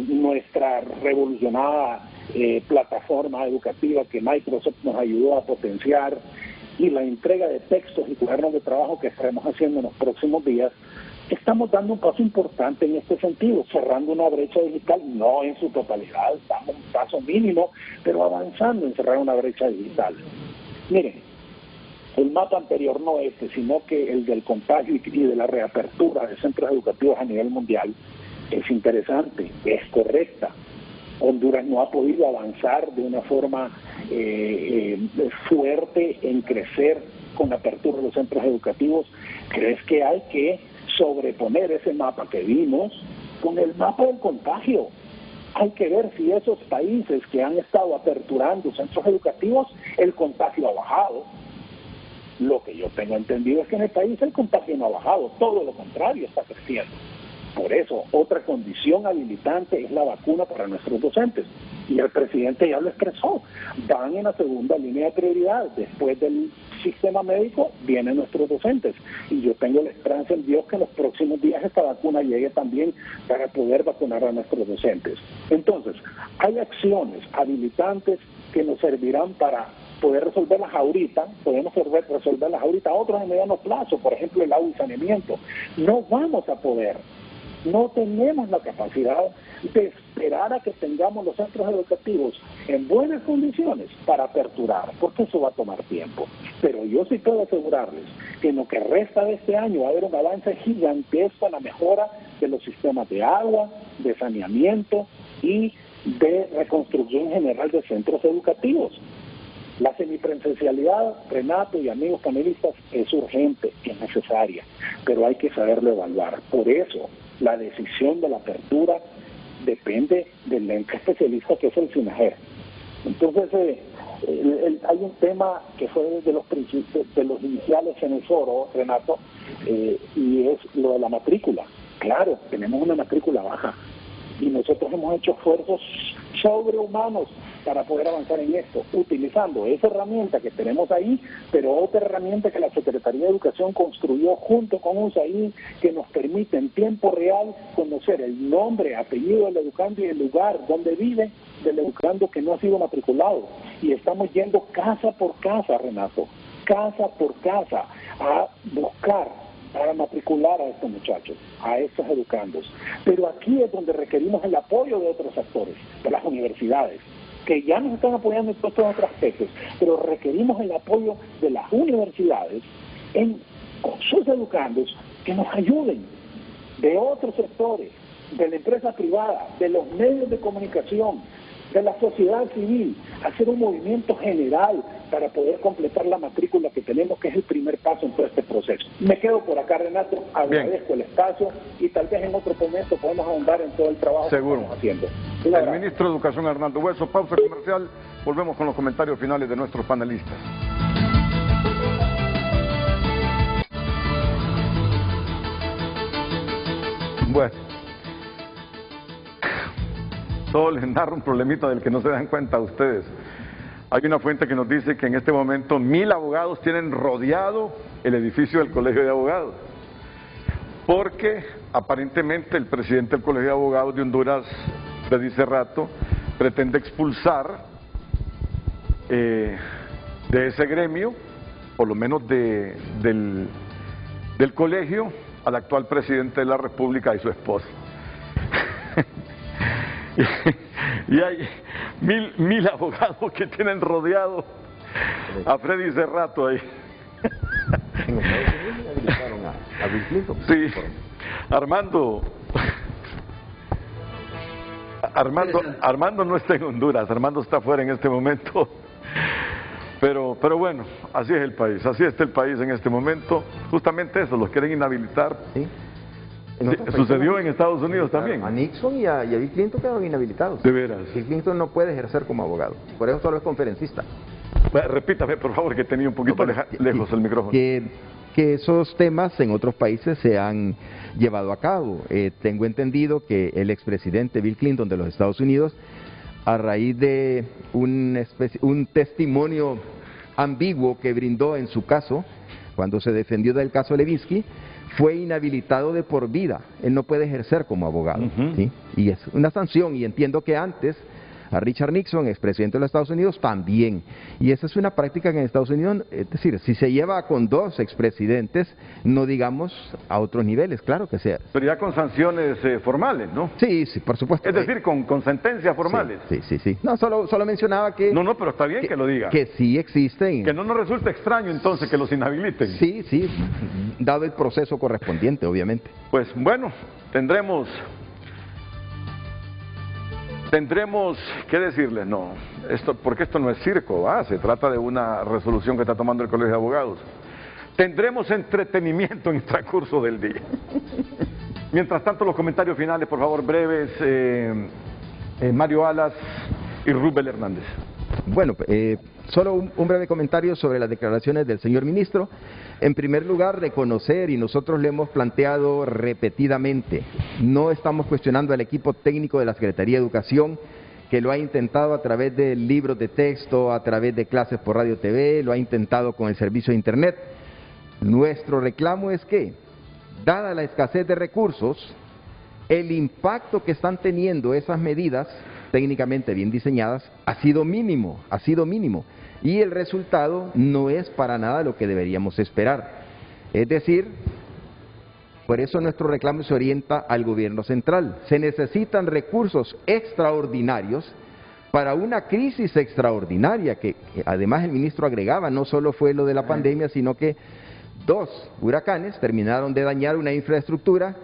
nuestra revolucionada plataforma educativa que Microsoft nos ayudó a potenciar, y la entrega de textos y cuadernos de trabajo que estaremos haciendo en los próximos días, estamos dando un paso importante en este sentido, cerrando una brecha digital, no en su totalidad, damos un paso mínimo, pero avanzando en cerrar una brecha digital. Miren, el mapa anterior no este, sino que el del contagio y de la reapertura de centros educativos a nivel mundial es interesante, es correcta. Honduras no ha podido avanzar de una forma fuerte en crecer con la apertura de los centros educativos. ¿Crees que hay que sobreponer ese mapa que vimos con el mapa del contagio? Hay que ver si esos países que han estado aperturando centros educativos, el contagio ha bajado. Lo que yo tengo entendido es que en el país el contagio no ha bajado, todo lo contrario, está creciendo. Por eso, otra condición habilitante es la vacuna para nuestros docentes. Y el presidente ya lo expresó, van en la segunda línea de prioridad. Después del sistema médico vienen nuestros docentes. Y yo tengo la esperanza en Dios que en los próximos días esta vacuna llegue también para poder vacunar a nuestros docentes. Entonces, hay acciones habilitantes que nos servirán para poder resolverlas ahorita, podemos resolverlas ahorita, otras en mediano plazo, por ejemplo el agua y saneamiento. No vamos a poder, no tenemos la capacidad de esperar a que tengamos los centros educativos en buenas condiciones para aperturar, porque eso va a tomar tiempo. Pero yo sí puedo asegurarles que en lo que resta de este año va a haber un avance gigantesco en la mejora de los sistemas de agua, de saneamiento y de reconstrucción general de centros educativos. La semipresencialidad, Renato y amigos panelistas, es urgente, es necesaria, pero hay que saberlo evaluar. Por eso, la decisión de la apertura depende del ente especialista que es el SINAGER. Entonces, hay un tema que fue de los iniciales en el foro, Renato, y es lo de la matrícula. Claro, tenemos una matrícula baja y nosotros hemos hecho esfuerzos sobrehumanos para poder avanzar en esto, utilizando esa herramienta que tenemos ahí, pero otra herramienta que la Secretaría de Educación construyó junto con USAID, que nos permite en tiempo real conocer el nombre, apellido del educando y el lugar donde vive del educando que no ha sido matriculado. Y estamos yendo casa por casa, Renato, casa por casa, a buscar, para matricular a estos muchachos, a estos educandos. Pero aquí es donde requerimos el apoyo de otros actores, de las universidades, que ya nos están apoyando en todos otros aspectos, pero requerimos el apoyo de las universidades con sus educandos que nos ayuden, de otros sectores, de la empresa privada, de los medios de comunicación, de la sociedad civil, hacer un movimiento general para poder completar la matrícula que tenemos, que es el primer paso en todo este proceso. Me quedo por acá, Renato, agradezco el espacio y tal vez en otro momento podemos ahondar en todo el trabajo que estamos haciendo. El ministro de Educación, Hernando Hueso. Pausa comercial, volvemos con los comentarios finales de nuestros panelistas. Bueno, todo les narra un problemita del que no se dan cuenta ustedes. Hay una fuente que nos dice que en este momento 1000 abogados tienen rodeado el edificio del Colegio de Abogados, porque aparentemente el presidente del Colegio de Abogados de Honduras, Freddy Cerrato, pretende expulsar de ese gremio, por lo menos del colegio, al actual presidente de la República y su esposa. Y hay mil abogados que tienen rodeado a Freddy Cerrato ahí. En Estados Unidos habilitaron a Bill Clinton. Sí, Armando no está en Honduras, Armando está fuera en este momento. Pero bueno, así es el país, así está el país en este momento. Justamente eso, los quieren inhabilitar. ¿Sí? Sucedió en Estados Unidos también. A Nixon y a Bill Clinton quedaron inhabilitados. De veras. Bill Clinton no puede ejercer como abogado, por eso solo es conferencista. Repítame, por favor, que tenía un poquito lejos el micrófono. Que esos temas en otros países se han llevado a cabo. Tengo entendido que el expresidente Bill Clinton de los Estados Unidos, a raíz de un testimonio ambiguo que brindó en su caso, cuando se defendió del caso Levinsky, fue inhabilitado de por vida. Él no puede ejercer como abogado. ¿Sí? Y es una sanción, y entiendo que antes a Richard Nixon, expresidente de los Estados Unidos, también. Y esa es una práctica que en Estados Unidos, es decir, si se lleva con 2 expresidentes, no digamos a otros niveles, claro que sea. Pero ya con sanciones formales, ¿no? Sí, sí, por supuesto. Es decir, con sentencias formales. Sí. No, solo mencionaba que... No, pero está bien que lo diga. Que sí existen. Que no nos resulta extraño entonces que los inhabiliten. Sí, dado el proceso correspondiente, obviamente. Pues bueno, tendremos que decirles, porque esto no es circo, se trata de una resolución que está tomando el Colegio de Abogados. Tendremos entretenimiento en el transcurso del día. Mientras tanto, los comentarios finales, por favor, breves, Mario Alas y Rubén Hernández. Bueno, solo un breve comentario sobre las declaraciones del señor ministro. En primer lugar, reconocer, y nosotros le hemos planteado repetidamente, no estamos cuestionando al equipo técnico de la Secretaría de Educación, que lo ha intentado a través de libros de texto, a través de clases por radio TV, lo ha intentado con el servicio de Internet. Nuestro reclamo es que, dada la escasez de recursos, el impacto que están teniendo esas medidas, técnicamente bien diseñadas, ha sido mínimo, y el resultado no es para nada lo que deberíamos esperar. Es decir, por eso nuestro reclamo se orienta al gobierno central. Se necesitan recursos extraordinarios para una crisis extraordinaria, que además el ministro agregaba, no solo fue lo de la pandemia, sino que 2 huracanes terminaron de dañar una infraestructura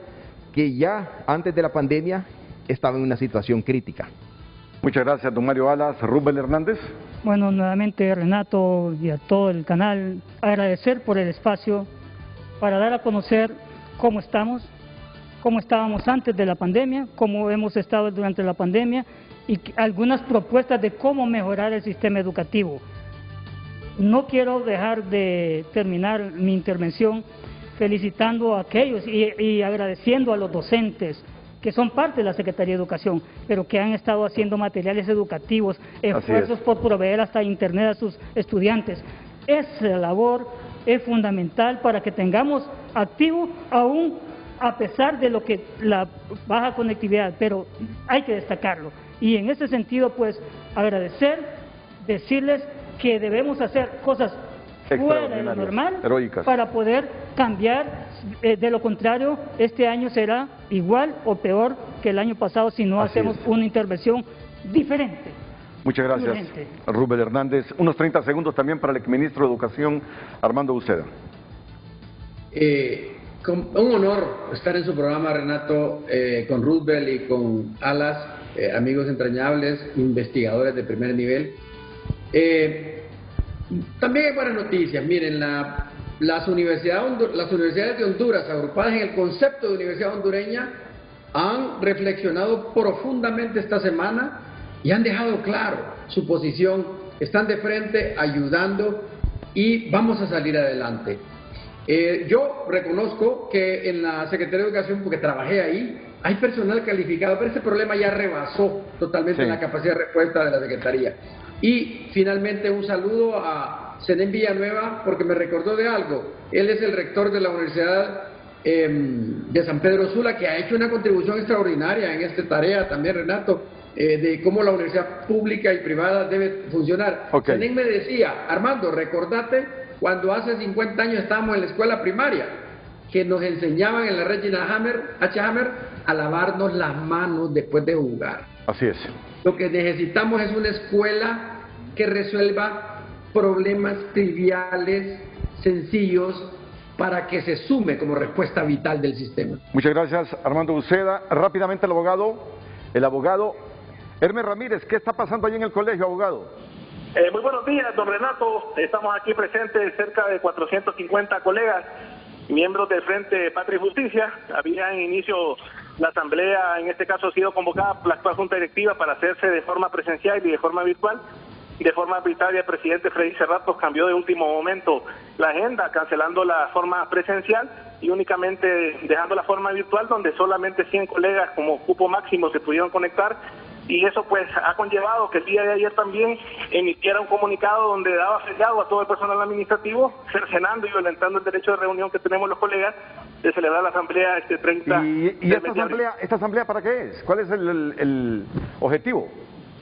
que ya antes de la pandemia estaba en una situación crítica. Muchas gracias, don Mario Alas. Rubén Hernández. Bueno, nuevamente, Renato, y a todo el canal, agradecer por el espacio para dar a conocer cómo estamos, cómo estábamos antes de la pandemia, cómo hemos estado durante la pandemia y algunas propuestas de cómo mejorar el sistema educativo. No quiero dejar de terminar mi intervención felicitando a aquellos y agradeciendo a los docentes que son parte de la Secretaría de Educación, pero que han estado haciendo materiales educativos, esfuerzos por proveer hasta internet a sus estudiantes. Esa labor es fundamental para que tengamos activo aún a pesar de lo que la baja conectividad, pero hay que destacarlo. Y en ese sentido, pues, agradecer, decirles que debemos hacer cosas fuera de lo normal, heroicas, para poder cambiar. De lo contrario, este año será igual o peor que el año pasado si no hacemos una intervención diferente. Muchas gracias, Rubén Hernández. Unos 30 segundos también para el exministro de Educación, Armando Uceda. Un honor estar en su programa, Renato, con Rubén y con Alas, amigos entrañables, investigadores de primer nivel. También hay buenas noticias. Miren, las universidades de Honduras, agrupadas en el concepto de universidad hondureña, han reflexionado profundamente esta semana y han dejado claro su posición. Están de frente, ayudando, y vamos a salir adelante. Yo reconozco que en la Secretaría de Educación, porque trabajé ahí, hay personal calificado, pero ese problema ya rebasó totalmente la capacidad de respuesta de la Secretaría. Y finalmente un saludo a Zenén Villanueva, porque me recordó de algo. Él es el rector de la Universidad de San Pedro Sula, que ha hecho una contribución extraordinaria en esta tarea también, Renato, de cómo la universidad pública y privada debe funcionar. Zenén me decía, Armando, recordate cuando hace 50 años estábamos en la escuela primaria, que nos enseñaban en la Regina H. Hammer a lavarnos las manos después de jugar. Así es. Lo que necesitamos es una escuela que resuelva problemas triviales, sencillos, para que se sume como respuesta vital del sistema. Muchas gracias, Armando Uceda. Rápidamente el abogado Hermes Ramírez. ¿Qué está pasando allí en el colegio, abogado? Muy buenos días, don Renato. Estamos aquí presentes cerca de 450 colegas, miembros del Frente Patria y Justicia. Había en inicio la asamblea, en este caso ha sido convocada por la actual Junta Directiva para hacerse de forma presencial y de forma virtual. De forma arbitraria, el presidente Freddy Cerratos cambió de último momento la agenda, cancelando la forma presencial y únicamente dejando la forma virtual, donde solamente 100 colegas como cupo máximo se pudieron conectar, y eso pues ha conllevado que el día de ayer también emitiera un comunicado donde daba feriado a todo el personal administrativo, cercenando y violentando el derecho de reunión que tenemos los colegas de celebrar la asamblea este 30 ¿Y esta asamblea para qué es? ¿Cuál es el objetivo?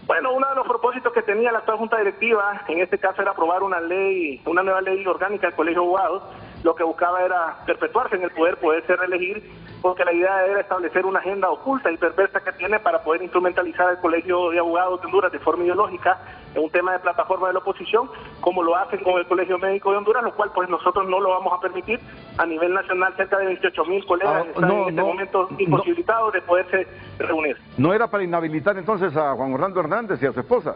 Bueno, uno de los propósitos que tenía la actual Junta Directiva, en este caso, era aprobar una nueva ley orgánica del Colegio de Abogados. Lo que buscaba era perpetuarse en el poderse reelegir, porque la idea era establecer una agenda oculta y perversa que tiene para poder instrumentalizar el Colegio de Abogados de Honduras de forma ideológica en un tema de plataforma de la oposición, como lo hacen con el Colegio Médico de Honduras, lo cual pues nosotros no lo vamos a permitir. A nivel nacional, cerca de 28.000 colegas están en este momento imposibilitados de poderse reunir. ¿No era para inhabilitar entonces a Juan Orlando Hernández y a su esposa?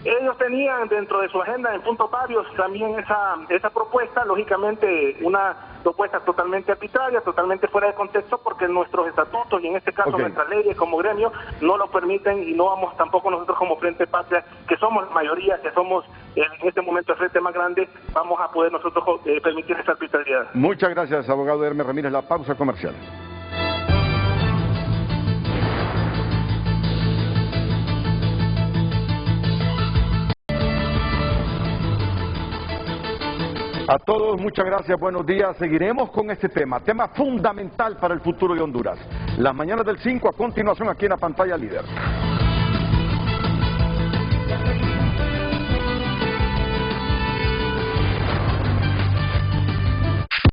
Ellos tenían dentro de su agenda en puntos varios también esa propuesta, lógicamente una propuesta totalmente arbitraria, totalmente fuera de contexto, porque nuestros estatutos y en este caso nuestras leyes como gremio no lo permiten, y no vamos tampoco nosotros como Frente Patria, que somos la mayoría, que somos en este momento el frente más grande, vamos a poder nosotros permitir esa arbitrariedad. Muchas gracias, abogado Hermes Ramírez. La pausa comercial. A todos, muchas gracias, buenos días. Seguiremos con este tema fundamental para el futuro de Honduras. Las mañanas del 5 a continuación aquí en la pantalla líder.